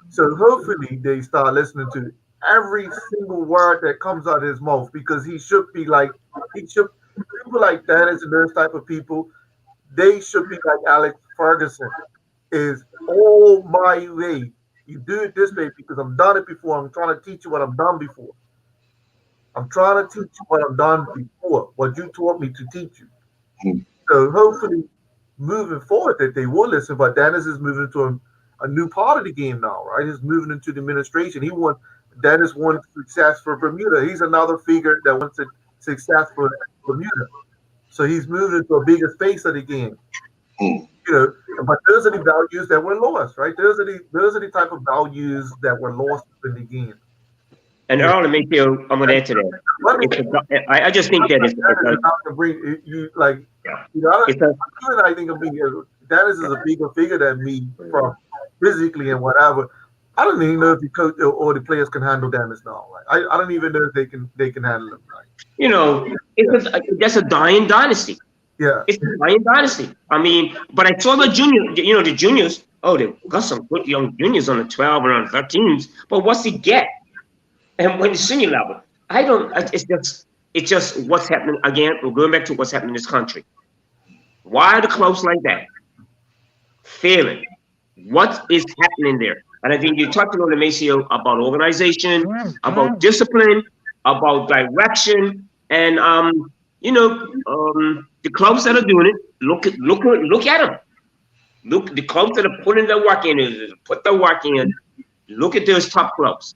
so hopefully they start listening to every single word that comes out of his mouth, because people like Dennis and those type of people, they should be like Alex Ferguson. Is all my way. You do it this way because I've done it before. I'm trying to teach you what I've done before. I'm trying to teach you what I've done before, what you taught me to teach you. So hopefully moving forward that they will listen, but Dennis is moving to a new part of the game now, right? He's moving into the administration. Dennis wants success for Bermuda. He's another figure that wants success for Bermuda. So he's moving into a bigger space of the game. But those are the values that were lost, right? Those are the type of values that were lost in the game. And Earl, to make you, I'm going to add to that. I just think that I think of me, Dennis is a bigger figure than me from physically and whatever. I don't even know if the coach or the players can handle Dennis now. Right? I don't even know if they can handle him. Right? That's a dying dynasty. Yeah, it's a dying dynasty. I mean, but I saw the juniors. Oh, they got some good young juniors on the 12 and on 13s. But what's he get? And when the senior level, it's just what's happening again. We're going back to what's happening in this country. Why are the clubs like that failing? What is happening there? And I think you talked to the Maceo about organization, about discipline, about direction, and the clubs that are doing it. Look at them. Look, the clubs that are putting their work in, put their work in. Look at those top clubs.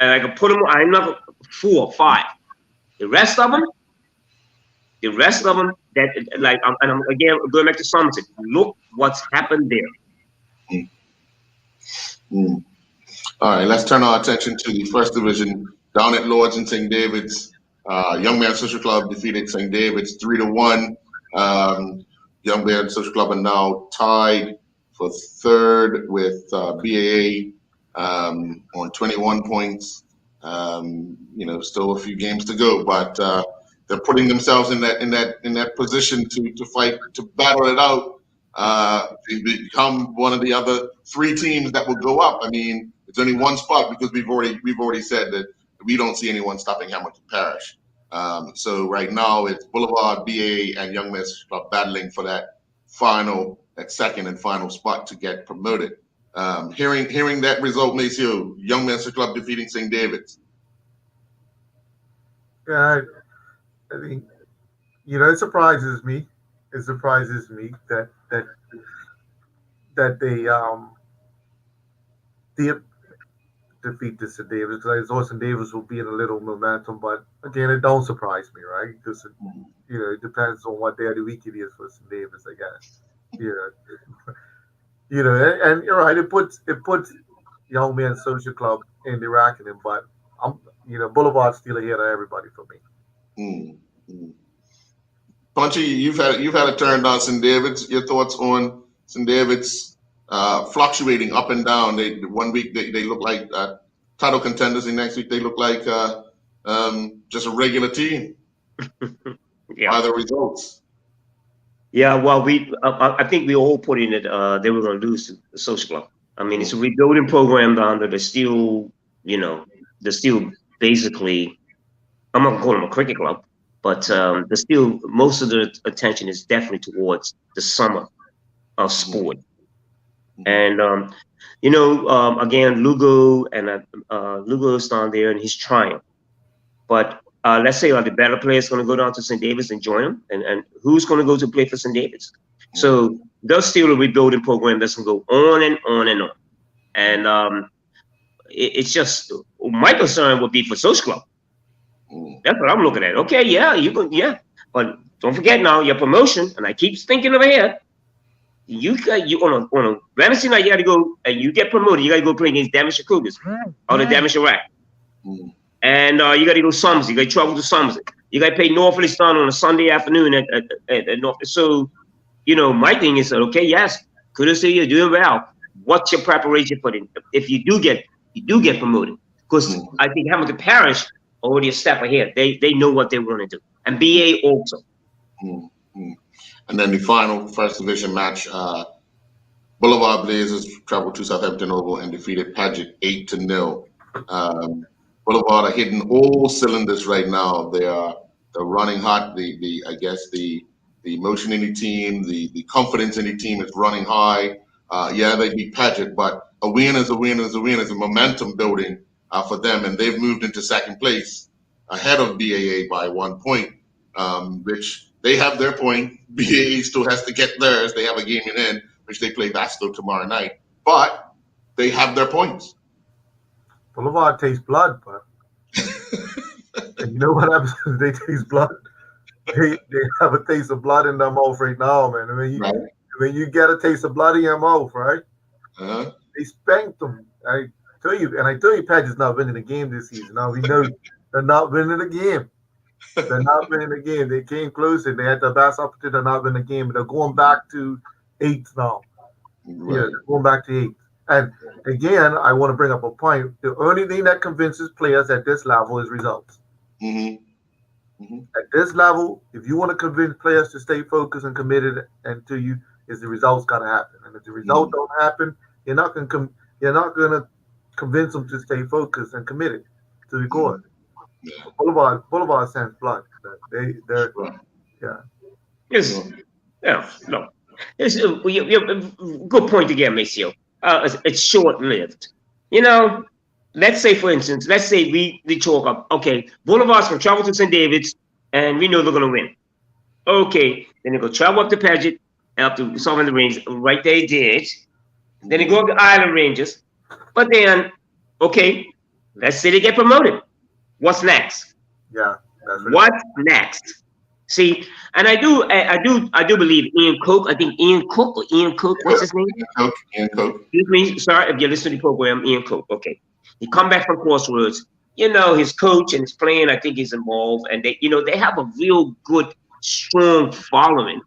And I can put them. I'm not 4 or 5. The rest of them, that and I'm again going back to Somerset. Look what's happened there. All right, let's turn our attention to the first division down at Lords and St. David's. Young Man Social Club defeated St. David's 3-1. Young Man Social Club are now tied for third with BAA on 21 points. Still a few games to go, but they're putting themselves in that position to fight, to battle it out, to become one of the other three teams that will go up. I mean, it's only one spot because we've already said that we don't see anyone stopping Hamilton Parish. So right now it's Boulevard, BA, and Young Men's Club battling for that second and final spot to get promoted. Hearing that result, Maceo, Young Men's Club defeating St. David's. Yeah, I think it surprises me. It surprises me that they defeat the St. Davis, because I thought St. Davis will be in a little momentum, but again, it don't surprise me, right? Because it depends on what day of the week it is for St. Davis, I guess. And you're right. It puts Young Men's Social Club in the reckoning, but Boulevard's still ahead of everybody for me. Punchy, you've had a turn on St. David's. Your thoughts on St. David's fluctuating up and down? One week they look like title contenders, and next week they look like just a regular team. By the results. Yeah, well, I think we all put in it. They were going to lose the Social Club. I mean, it's a rebuilding program down there. They're still, basically, I'm not going to call them a cricket club, but they're still, most of the attention is definitely towards the summer of sport. And, again, Lugo is down there and he's trying. But let's say are the better players going to go down to St. David's and join them? And who's going to go to play for St. David's? So there's still a rebuilding program that's going to go on and on and on. And it's just, my concern would be for Social Club. That's what I'm looking at. Okay, yeah. But don't forget now, your promotion, and I keep thinking over here, you on a Wednesday night, you got to go, and you get promoted, you got to go play against Devonshire Cougars or the Devonshire Rack. And you got to go to Somerset. You got to travel to Somerset. You got to pay North Leicester on a Sunday afternoon at North. So, my thing is, okay, yes, kudos to you, doing well. What's your preparation for it? If you do get promoted, because I think Hamilton Parish already a step ahead. They know what they want to do, and BA also. And then the final first division match, Boulevard Blazers traveled to Southampton Oval and defeated Paget 8-0. Boulevard are hitting all cylinders right now. They're running hot. The emotion in the team, the confidence in the team is running high. They beat Paget, but a win is a win is a win. Is a momentum building for them, and they've moved into second place ahead of BAA by 1 point, which they have their point. BAA still has to get theirs. They have a game in end, which they play Vasco tomorrow night, but they have their points. Boulevard tastes blood, but and you know what happens when they taste blood? They have a taste of blood in their mouth right now, man. When you get a taste of blood in your mouth, right? They spanked them. I tell you, Paget's not winning the game this season. Now we know they're not winning the game. They're not winning the game. They came close and they had the best opportunity to not win the game. But they're going back to 8th now. Right. Yeah, they're going back to 8th. And again, I want to bring up a point. The only thing that convinces players at this level is results. At this level, if you want to convince players to stay focused and committed, and to you, is the results got to happen. And if the results don't happen, you're not going to convince them to stay focused and committed to the cause. Boulevard sends blood. They're It's a good point again, Maceo. It's short-lived. Let's say, for instance, we chalk up, okay, Boulevard's going to travel to St. David's, and we know they're going to win. Okay, then they go travel up to Paget, up to Somerset Range, right there they did. Then they go up to Island Rangers. But then, okay, let's say they get promoted. What's next? Yeah, that's right. What's next? See, and I do believe Ian Cook. I think Ian Cook, what's his name? Ian Cook. Excuse me, sorry, if you listen to the program, Ian Cook. Okay, he come back from Crossroads. his coach and his playing, I think he's involved, and they have a real good, strong following.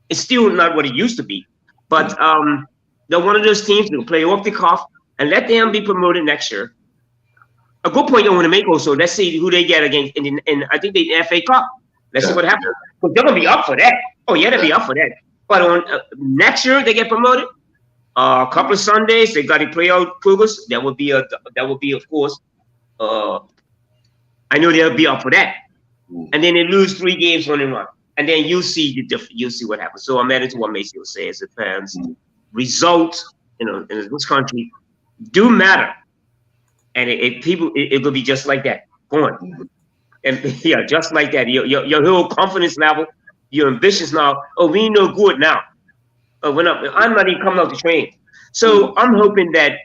It's still not what it used to be, but they're one of those teams that will play off the cuff and let them be promoted next year. A good point I want to make also. Let's see who they get against in I think the FA Cup. Let's see what happens. But they're gonna be up for that. Oh yeah, they'll be up for that. But on next year they get promoted. A couple of Sundays they got to play out Cougars. That would be of course. I know they'll be up for that. And then they lose 3 games running run, and then you see what happens. So I'm adding to what Maceo says. The fans results, in this country do matter. And it will be just like that. Go on. And yeah, just like that. Your whole confidence level, your ambitions now. Oh, we no good now. Oh, I'm not even coming out to train. So I'm hoping that,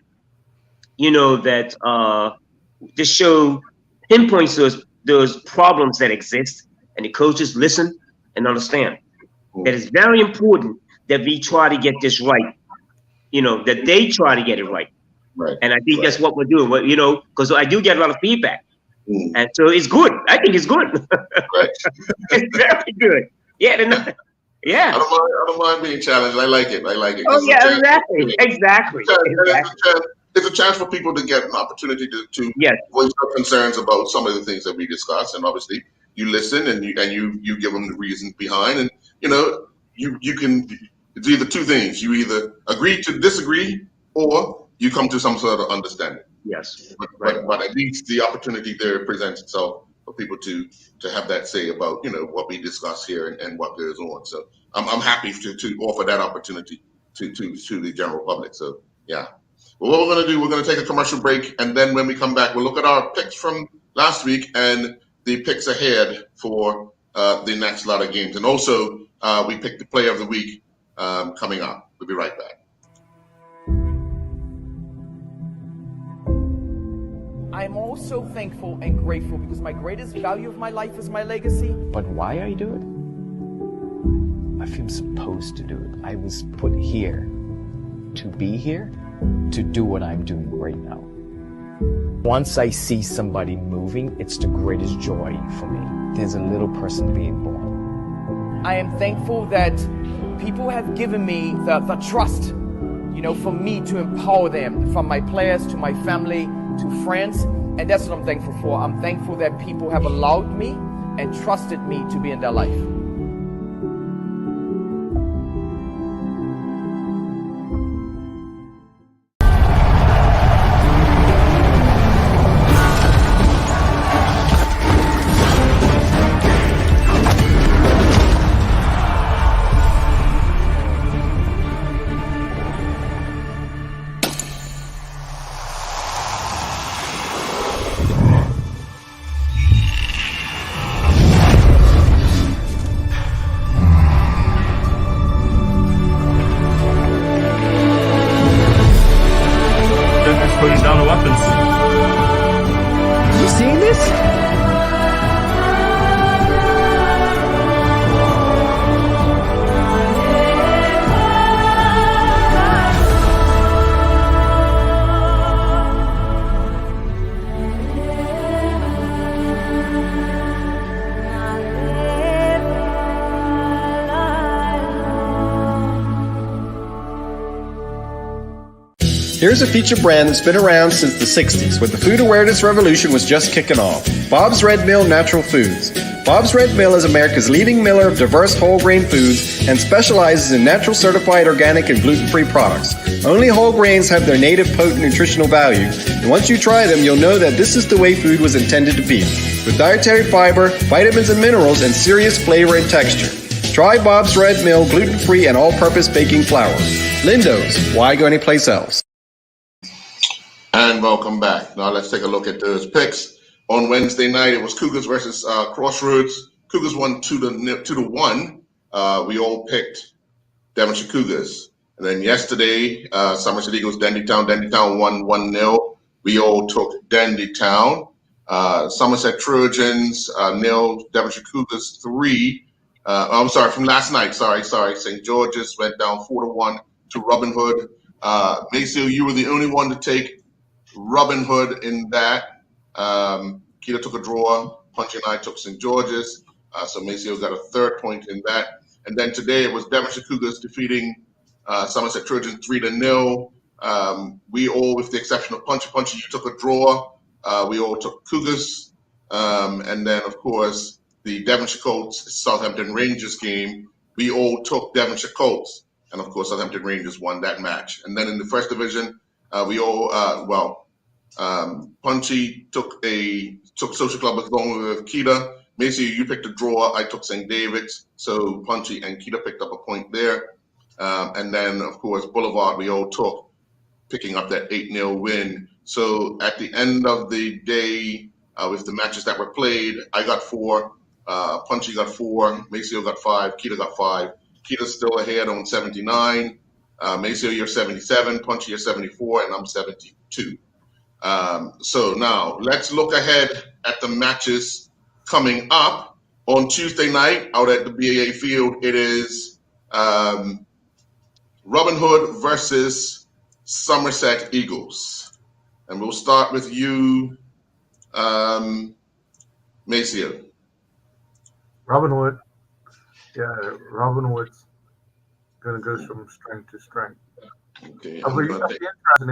this show pinpoints those problems that exist, and the coaches listen and understand. That it's very important that we try to get this right. That they try to get it right. Right. And I think that's what we're doing. Because I do get a lot of feedback, and so it's good. I think it's good. Right. It's very good. Yeah. Yeah. I don't mind being challenged. I like it. Oh yeah, exactly. It's a chance for people to get an opportunity to voice their concerns about some of the things that we discuss, and obviously you listen and you give them the reasons behind, and you can. It's either two things. You either agree to disagree, or you come to some sort of understanding. Yes. But at least the opportunity there presents itself for people to have that say about what we discuss here and what goes on. So I'm happy to offer that opportunity to the general public. So yeah. Well, what we're going to do, we're going to take a commercial break, and then when we come back, we'll look at our picks from last week and the picks ahead for the next lot of games. And also, we picked the player of the week coming up. We'll be right back. I'm also thankful and grateful because my greatest value of my life is my legacy. But why I do it? I feel supposed to do it. I was put here to be here, to do what I'm doing right now. Once I see somebody moving, it's the greatest joy for me. There's a little person being born. I am thankful that people have given me the trust, for me to empower them, from my players to my family to friends. And that's what I'm thankful for. I'm thankful that people have allowed me and trusted me to be in their life. Here's a feature brand that's been around since the 60s, when the food awareness revolution was just kicking off. Bob's Red Mill Natural Foods. Bob's Red Mill is America's leading miller of diverse whole grain foods and specializes in natural certified organic and gluten-free products. Only whole grains have their native potent nutritional value, and once you try them, you'll know that this is the way food was intended to be, with dietary fiber, vitamins and minerals, and serious flavor and texture. Try Bob's Red Mill gluten-free and all-purpose baking flour. Lindo's, why go anyplace else? And welcome back. Now let's take a look at those picks. On Wednesday night, it was Cougars versus Crossroads. Cougars won 2-1. We all picked Devonshire Cougars. And then yesterday, Somerset Eagles, Dandytown. Dandytown won 1-0. We all took Dandytown. Somerset Trojans, 0. Devonshire Cougars, 3. I'm sorry, from last night. Sorry. St. George's went down 4-1 to Robin Hood. Maceo, you were the only one to take Robin Hood in that. Keita took a draw. Punchy and I took St. George's. So Maceo got a 3rd point in that. And then today it was Devonshire Cougars defeating Somerset Trojans 3-0. We all, with the exception of Punchy, you took a draw. We all took Cougars. And then, of course, the Devonshire Colts Southampton Rangers game, we all took Devonshire Colts. And, of course, Southampton Rangers won that match. And then in the first division, we all, Punchy took Social Club along with Keita. Maceo, you picked a draw. I took St. David's. So Punchy and Keita picked up a point there. And then, of course, Boulevard, we all took, picking up that 8-0 win. So at the end of the day, with the matches that were played, I got 4, Punchy got 4, Maceo got 5, Keita got 5. Keita's still ahead on 79. Maceo, you're 77, Punchy, you're 74, and I'm 72. So now let's look ahead at the matches coming up. On Tuesday night out at the BAA Field, it is Robin Hood versus Somerset Eagles. And we'll start with you, Maceo. Robin Hood. Yeah, Robin Hood's gonna go from strength to strength. Okay, It'll be interesting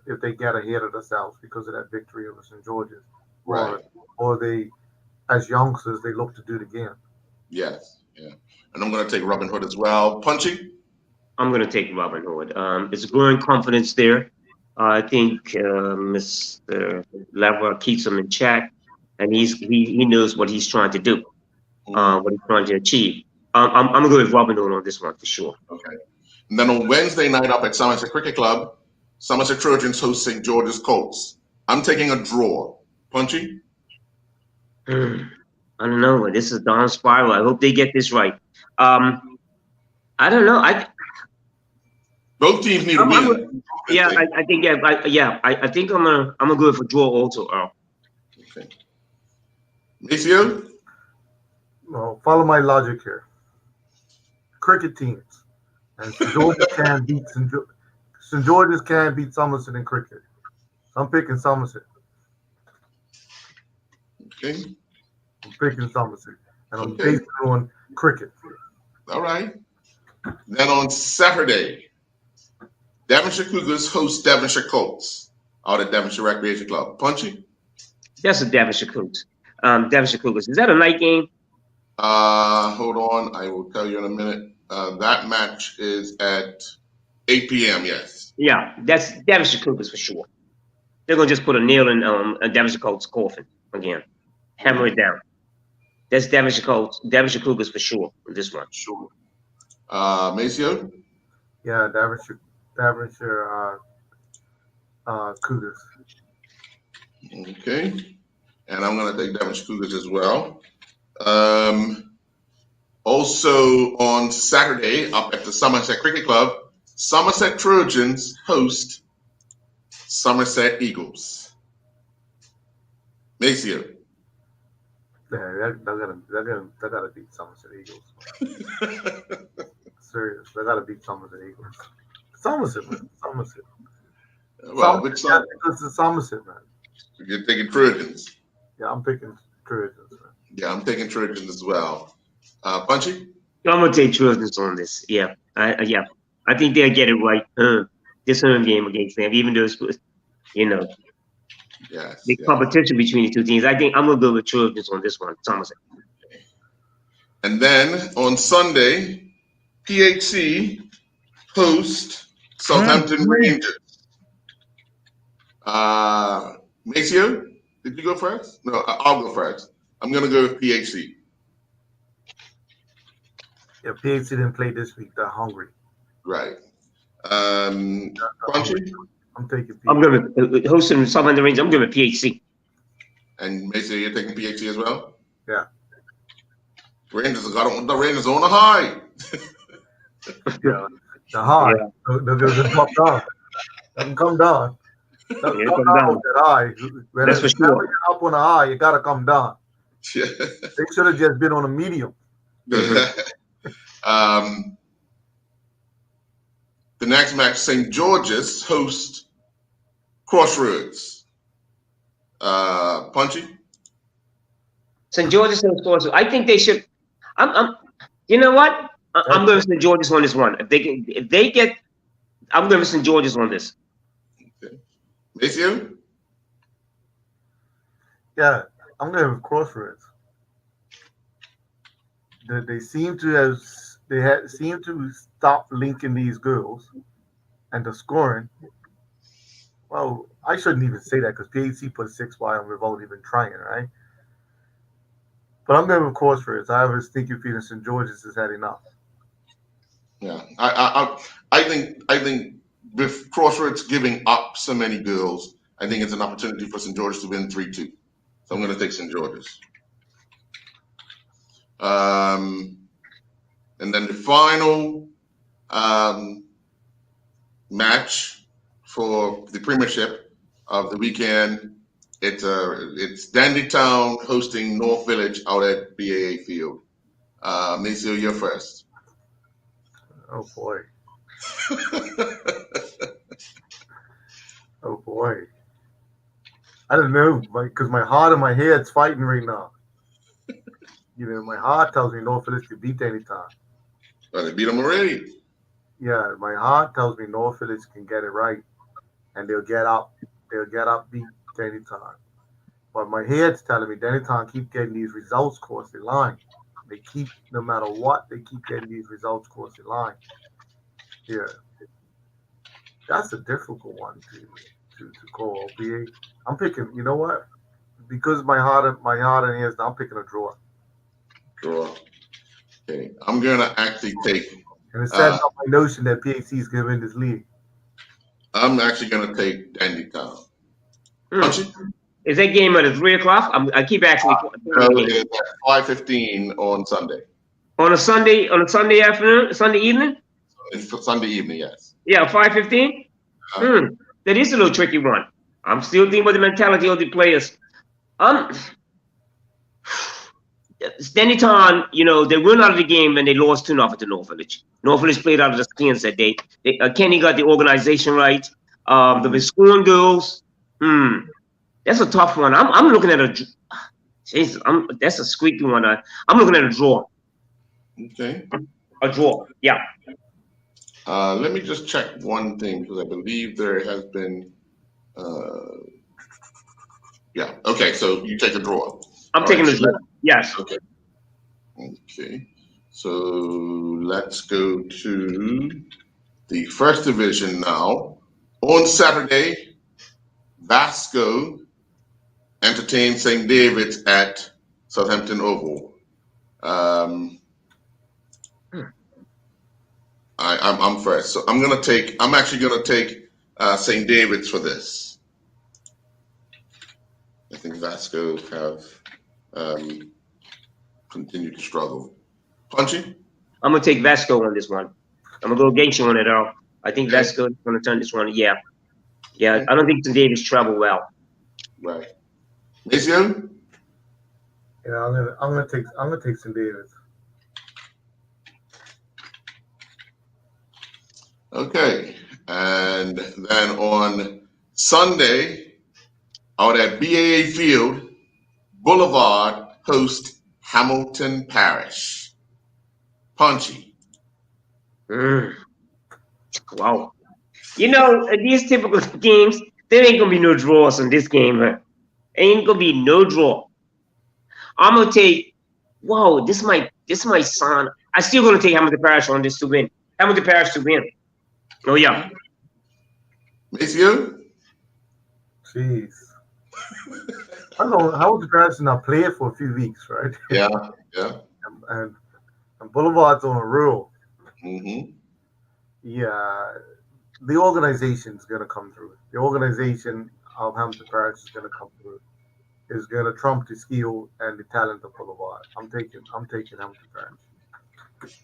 if they get ahead of themselves because of that victory over St. George's, right. or they, as youngsters, they look to do it again. Yes, yeah. And I'm going to take Robin Hood as well. Punchy? I'm going to take Robin Hood. It's growing confidence there. I think Mr. Lever keeps him in check, and he knows what he's trying to do, what he's trying to achieve. I'm going to go with Robin Hood on this one for sure. Okay. And then on Wednesday night up at Somerset Cricket Club, Somerset Trojans host St. George's Colts. I'm taking a draw. Punchy? I don't know. This is Don Spiral. I hope they get this right. I don't know. Both teams need a win. I think I think I'm gonna go for draw also, Earl. Okay. Maceo? Well, follow my logic here. Cricket teams, and St. George's can beat St. George's can beat Somerset in cricket. I'm picking Somerset. Okay. I'm picking Somerset, and I'm basing it on cricket. All right. Then on Saturday, Devonshire Cougars host Devonshire Colts out at Devonshire Recreation Club. Punchy? That's a Devonshire Cougars. Devonshire Cougars. Is that a night game? Hold on. I will tell you in a minute. That match is at 8 p.m., yes. Yeah, that's Devonshire Cougars for sure. They're going to just put a nail in Devonshire Colts' coffin again. Hammer it down. That's Devonshire Cougars for sure with this one. Sure. Maceo? Yeah, Devonshire Cougars. Okay. And I'm going to take Devonshire Cougars as well. Also on Saturday, up at the Somerset Cricket Club, Somerset Trojans host Somerset Eagles. Maceo? Yeah, they gotta beat Somerset Eagles. Serious, they gotta beat Somerset Eagles. Somerset, man. Somerset. Well, which side? Because it's Somerset, man. You're taking Trojans. Yeah, I'm picking Trojans, man. Yeah, I'm taking Trojans as well. Punchy? I'm gonna take Trojans on this. Yeah, I think they'll get it right. This home game against them, even though it's, Yes. the competition between the two teams. I think I'm gonna go with Trojans on this one. Somerset. And then on Sunday, PHC host Southampton Rangers. Maceo, did you go first? No, I'll go first. I'm gonna go with PHC. Yeah, PHC didn't play this week. They're hungry. Right. Punchy? I'm taking PHC. I'm going to hosting Southampton Rangers. I'm going to PHC. And Maceo, you're taking PHC as well? Yeah. The Rangers on a high. Yeah, the high. Yeah. They're come down. Let them come down. Let them come down with that high. That's for sure. When you're up on a high, you gotta come down. Yeah. They should have just been on a medium. The next match, St. George's host Crossroads. Punchy. St. George's will score. I think they should. You know what? I'm going to St. George's on this one. If they get, I'm going to St. George's on this. Okay. Maceo? Yeah, I'm going to Crossroads. They seem to seem to stop linking these girls and the scoring. Well, I shouldn't even say that because PAC put 6Y on without even trying, right? But I'm going with Crossroads. I was thinking feeling St. George's has had enough. Yeah, I think with Crossroads giving up so many girls, I think it's an opportunity for St. George's to win 3-2. So I'm going to take St. George's. And then the final match for the premiership of the weekend, it's Dandytown hosting North Village out at BAA Field. Maceo, you're first. Oh boy. Oh boy. I don't know, because my heart and my head's fighting right now. You know, my heart tells me North Village can beat Dandytown. Well, they beat them already. Yeah, my heart tells me North Village can get it right, and they'll get up beat Dandytown. But my head's telling me Dandytown keep getting these results across the line. They keep, no matter what, they keep getting these results across the line. Yeah, that's a difficult one to call. I'm picking. You know what? Because my heart and ears, I'm picking a draw. Draw. Okay, I'm gonna actually take. And it's setting up my notion that PAC is going to win this league. I'm actually gonna take Dandytown. Is that game at 3 o'clock? I keep asking. No, it's at 5:15 on Sunday. On a Sunday afternoon, Sunday evening. It's for Sunday evening, yes. Yeah, 5:15. That is a little tricky one. I'm still thinking about the mentality of the players. Dandytown, you know, they went out of the game and they lost 2-0 to North Village. North Village played out of the skins that day. Kenny got the organization right. The scoring girls. That's a tough one. I'm looking at that's a squeaky one. I'm looking at a draw. Okay. A draw. Yeah. Let me just check one thing because I believe there has been. Yeah. Okay. So you take a draw. I'm taking a draw. Yes. Okay. Okay. So let's go to the first division now. On Saturday, Vasco entertained St. David's at Southampton Oval. I'm first, so I'm actually gonna take St. David's for this. I think Vasco have continued to struggle. Punchy? I'm gonna take Vasco on this one. I'm gonna go against you on it, Earl. I think Vasco is gonna turn this one. Yeah. I don't think St. David's travel well. Right. Maceo? Yeah, I'm gonna take St. David's. Okay, and then on Sunday, out at BAA Field, Boulevard host Hamilton Parish. Punchy. Wow. You know, these typical games, there ain't gonna be no draws in this game, man. Ain't gonna be no draw. I'm gonna take. Wow, this might sound. I'm still gonna take Hamilton Parish on this to win. Hamilton Parish to win. Oh yeah. Maceo? Jeez. I don't know how the Parish not played for a few weeks, right? Yeah. and Boulevard's on a roll. Mm-hmm. Yeah, the organization's gonna come through. The organization of Hamilton Parish is gonna come through. Is gonna trump the skill and the talent of Boulevard. I'm taking Hamilton Parish.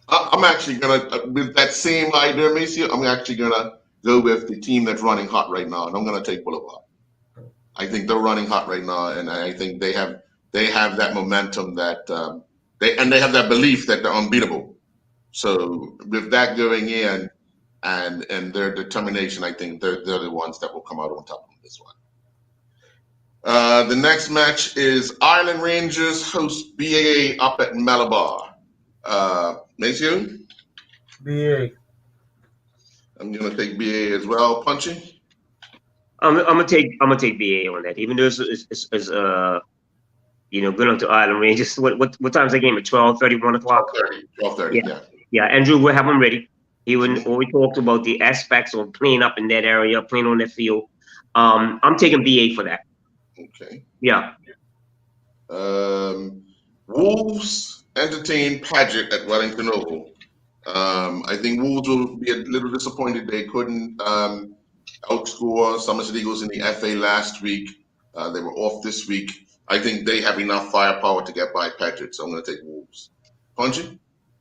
I'm actually gonna, with that same idea, Maceo, I'm actually gonna go with the team that's running hot right now, and I'm gonna take Boulevard. I think they're running hot right now, and I think they have that momentum that they have that belief that they're unbeatable. So with that going in and their determination, I think they're the ones that will come out on top of this one. The next match is Island Rangers host BAA up at Malabar. Maceo? BA. I'm gonna take BAA as well. Punchy? I'm gonna take BA on that. Even though it's going to Island Rangers. What time's that game? At 12:30, 1 o'clock? 12:30, yeah. Yeah, Andrew will have them ready. Mhm. When we talked about the aspects of playing up in that area, playing on that field. I'm taking BA for that. Okay. Yeah. Wolves entertain Paget at Wellington Oval. I think Wolves will be a little disappointed they couldn't outscore Somerset Eagles in the FA last week. They were off this week. I think they have enough firepower to get by Paget, so I'm going to take Wolves. Punchy?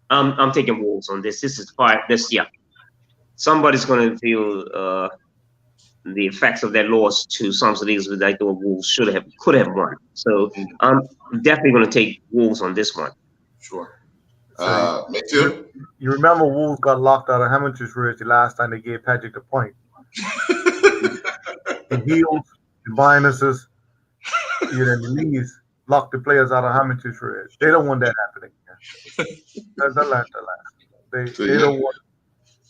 I'm taking Wolves on this. This is part. Somebody's going to feel the effects of that loss to Somerset Eagles, which I thought Wolves could have won. So I'm definitely going to take Wolves on this one. Sure. You remember Wolves got locked out of Hamilton's Ridge the last time they gave Patrick the point. The heels, the minuses, the knees locked the players out of Hamilton's Ridge. They don't want that happening. That's the last.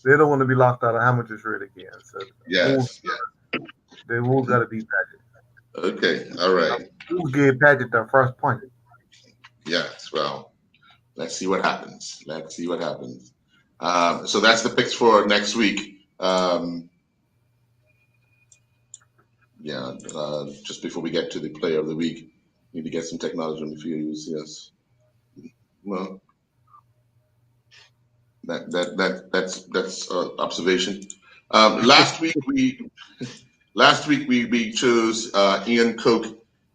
They don't want to be locked out of Hamilton's Ridge again. So yes. The Wolves got to beat Paget. Okay. All right. Wolves gave Paget their first point. Yes. Well, let's see what happens. So that's the picks for next week. Just before we get to the player of the week, need to get some technology on the field. Yes. Well, that's observation. Last week we chose Ian Coke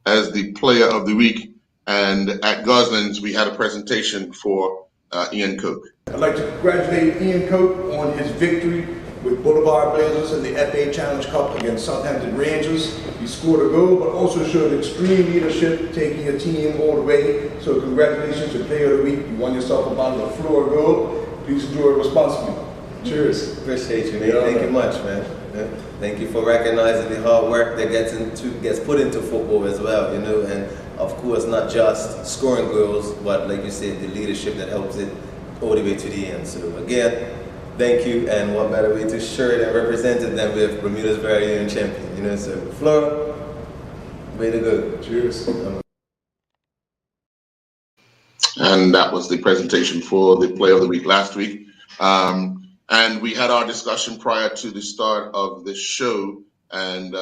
as the player of the week, and at Gosling's we had a presentation for Ian Coke. I'd like to congratulate Ian Coke on his victory with Boulevard Blazers in the FA Challenge Cup against Southampton Rangers. He scored a goal, but also showed extreme leadership, taking a team all the way. So congratulations to Player of the Week. You won yourself a bottle of Flora Gold. Please enjoy it responsibly. Cheers. Appreciate you, man. Thank you much, man. Thank you for recognizing the hard work that gets put into football as well, and of course not just scoring goals, but like you said, the leadership that helps it all the way to the end. So again, thank you, and what better way to share it and represent it than with Bermuda's very own champion, So Flora, way to go. Cheers. And that was the presentation for the player of the week last week. And we had our discussion prior to the start of the show. And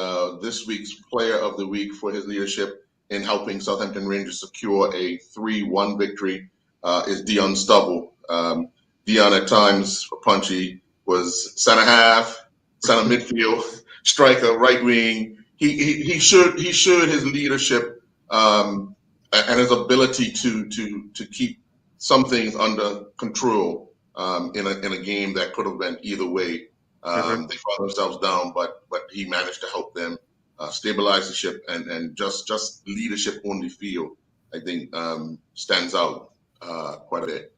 this week's player of the week for his leadership in helping Southampton Rangers secure a 3-1 victory is Dion Stubble. Dion at times, for Punchy, was center half, center midfield, striker, right wing. He showed his leadership and his ability to keep some things under control in a game that could have been either way. They found themselves down, but he managed to help them stabilize the ship, and just leadership on the field, I think, stands out quite a bit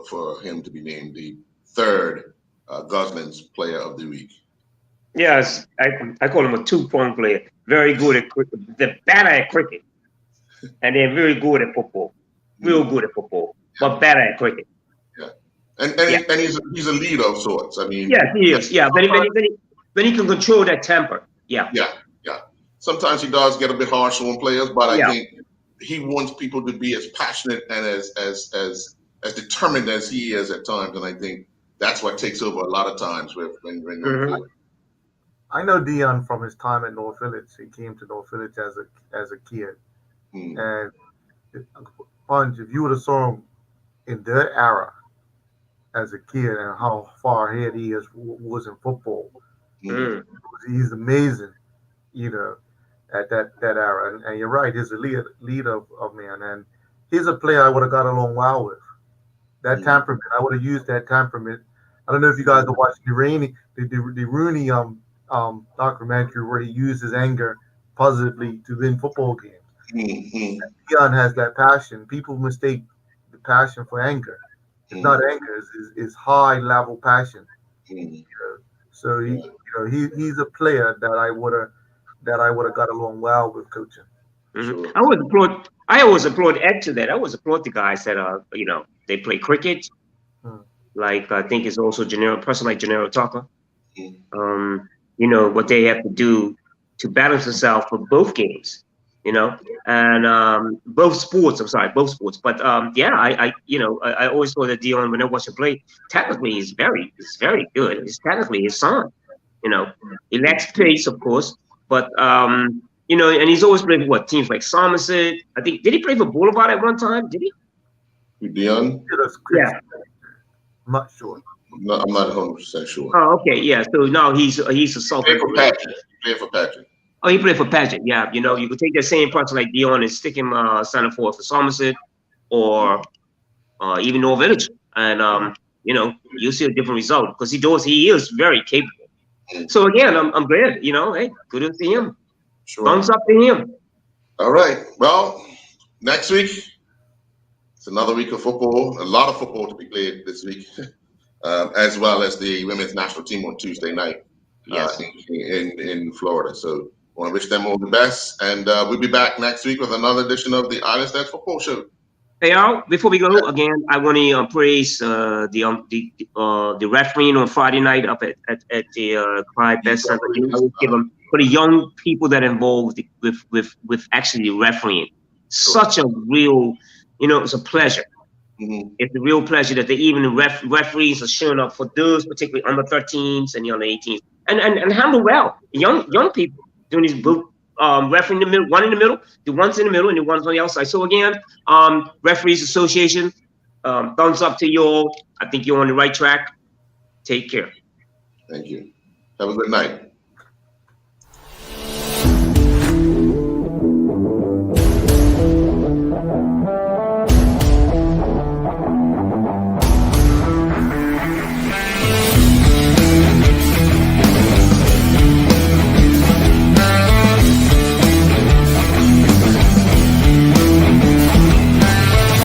for him to be named the third Gosling's player of the week. Yes, I call him a two-point player. Very good at cricket. They're better at cricket, and they're very good at football. Real good at football, but better at cricket. Yeah, and he's a leader of sorts. I mean, yeah, he is. Yeah, when he can control that temper. Yeah. Sometimes he does get a bit harsh on players, but I think he wants people to be as passionate and as determined as he is at times, and I think that's what takes over a lot of times when you're on the field. I know Dion from his time at North Village. He came to North Village as a kid, and Punch, if you would have saw him in their era as a kid and how far ahead he was in football, he's amazing, at that era. And you're right, he's a leader of men, and he's a player I would have got along well with. That temperament, I would have used that temperament. I don't know if you guys are watching the Rooney documentary where he used his anger positively to win football games. Dion has that passion. People mistake the passion for anger. It's not anger; it's high level passion. So he's a player that I would have that I would have got along well with coaching. Mm-hmm. Sure. I always applaud Ed to that. I always applaud the guys that are, they play cricket. Like I think it's also a person like Gennaro Tucker. What they have to do to balance themselves for both games, and both sports. I'm sorry, both sports. But I always thought that Dion, when I watch him play, technically is very good. He's technically his son. He lacks pace, of course, but and he's always played for teams like Somerset. I think did he play for Boulevard at one time? Did he? Dion? Yeah. I'm not sure. No, I'm not 100% sure. Oh, okay, yeah. So now he's a Sultan. He played for Patrick. Oh, he played for Patrick. Yeah, you could take that same person like Dion and stick him center forward for Somerset or even North Village, and you'll see a different result because he is very capable. So again, I'm glad. Hey, good to see him. Sure. Thumbs up to him. All right. Well, next week it's another week of football. A lot of football to be played this week. As well as the women's national team on Tuesday night in Florida. So I want to wish them all the best. And we'll be back next week with another edition of the Island Stats Football Show. Hey, Al, before we go, again, I want to praise the refereeing on Friday night up at the Clyde Best Center. I would give them for the young people that are involved with actually refereeing. Such a real, it's a pleasure. It's a real pleasure that they even referees are showing up for those particularly under 13s and the under 18s and handle well young people doing these refereeing in the middle, one in the middle, the ones in the middle, and the ones on the outside. So again, Referees Association, thumbs up to you all. I think you're on the right track. Take care. Thank you. Have a good night.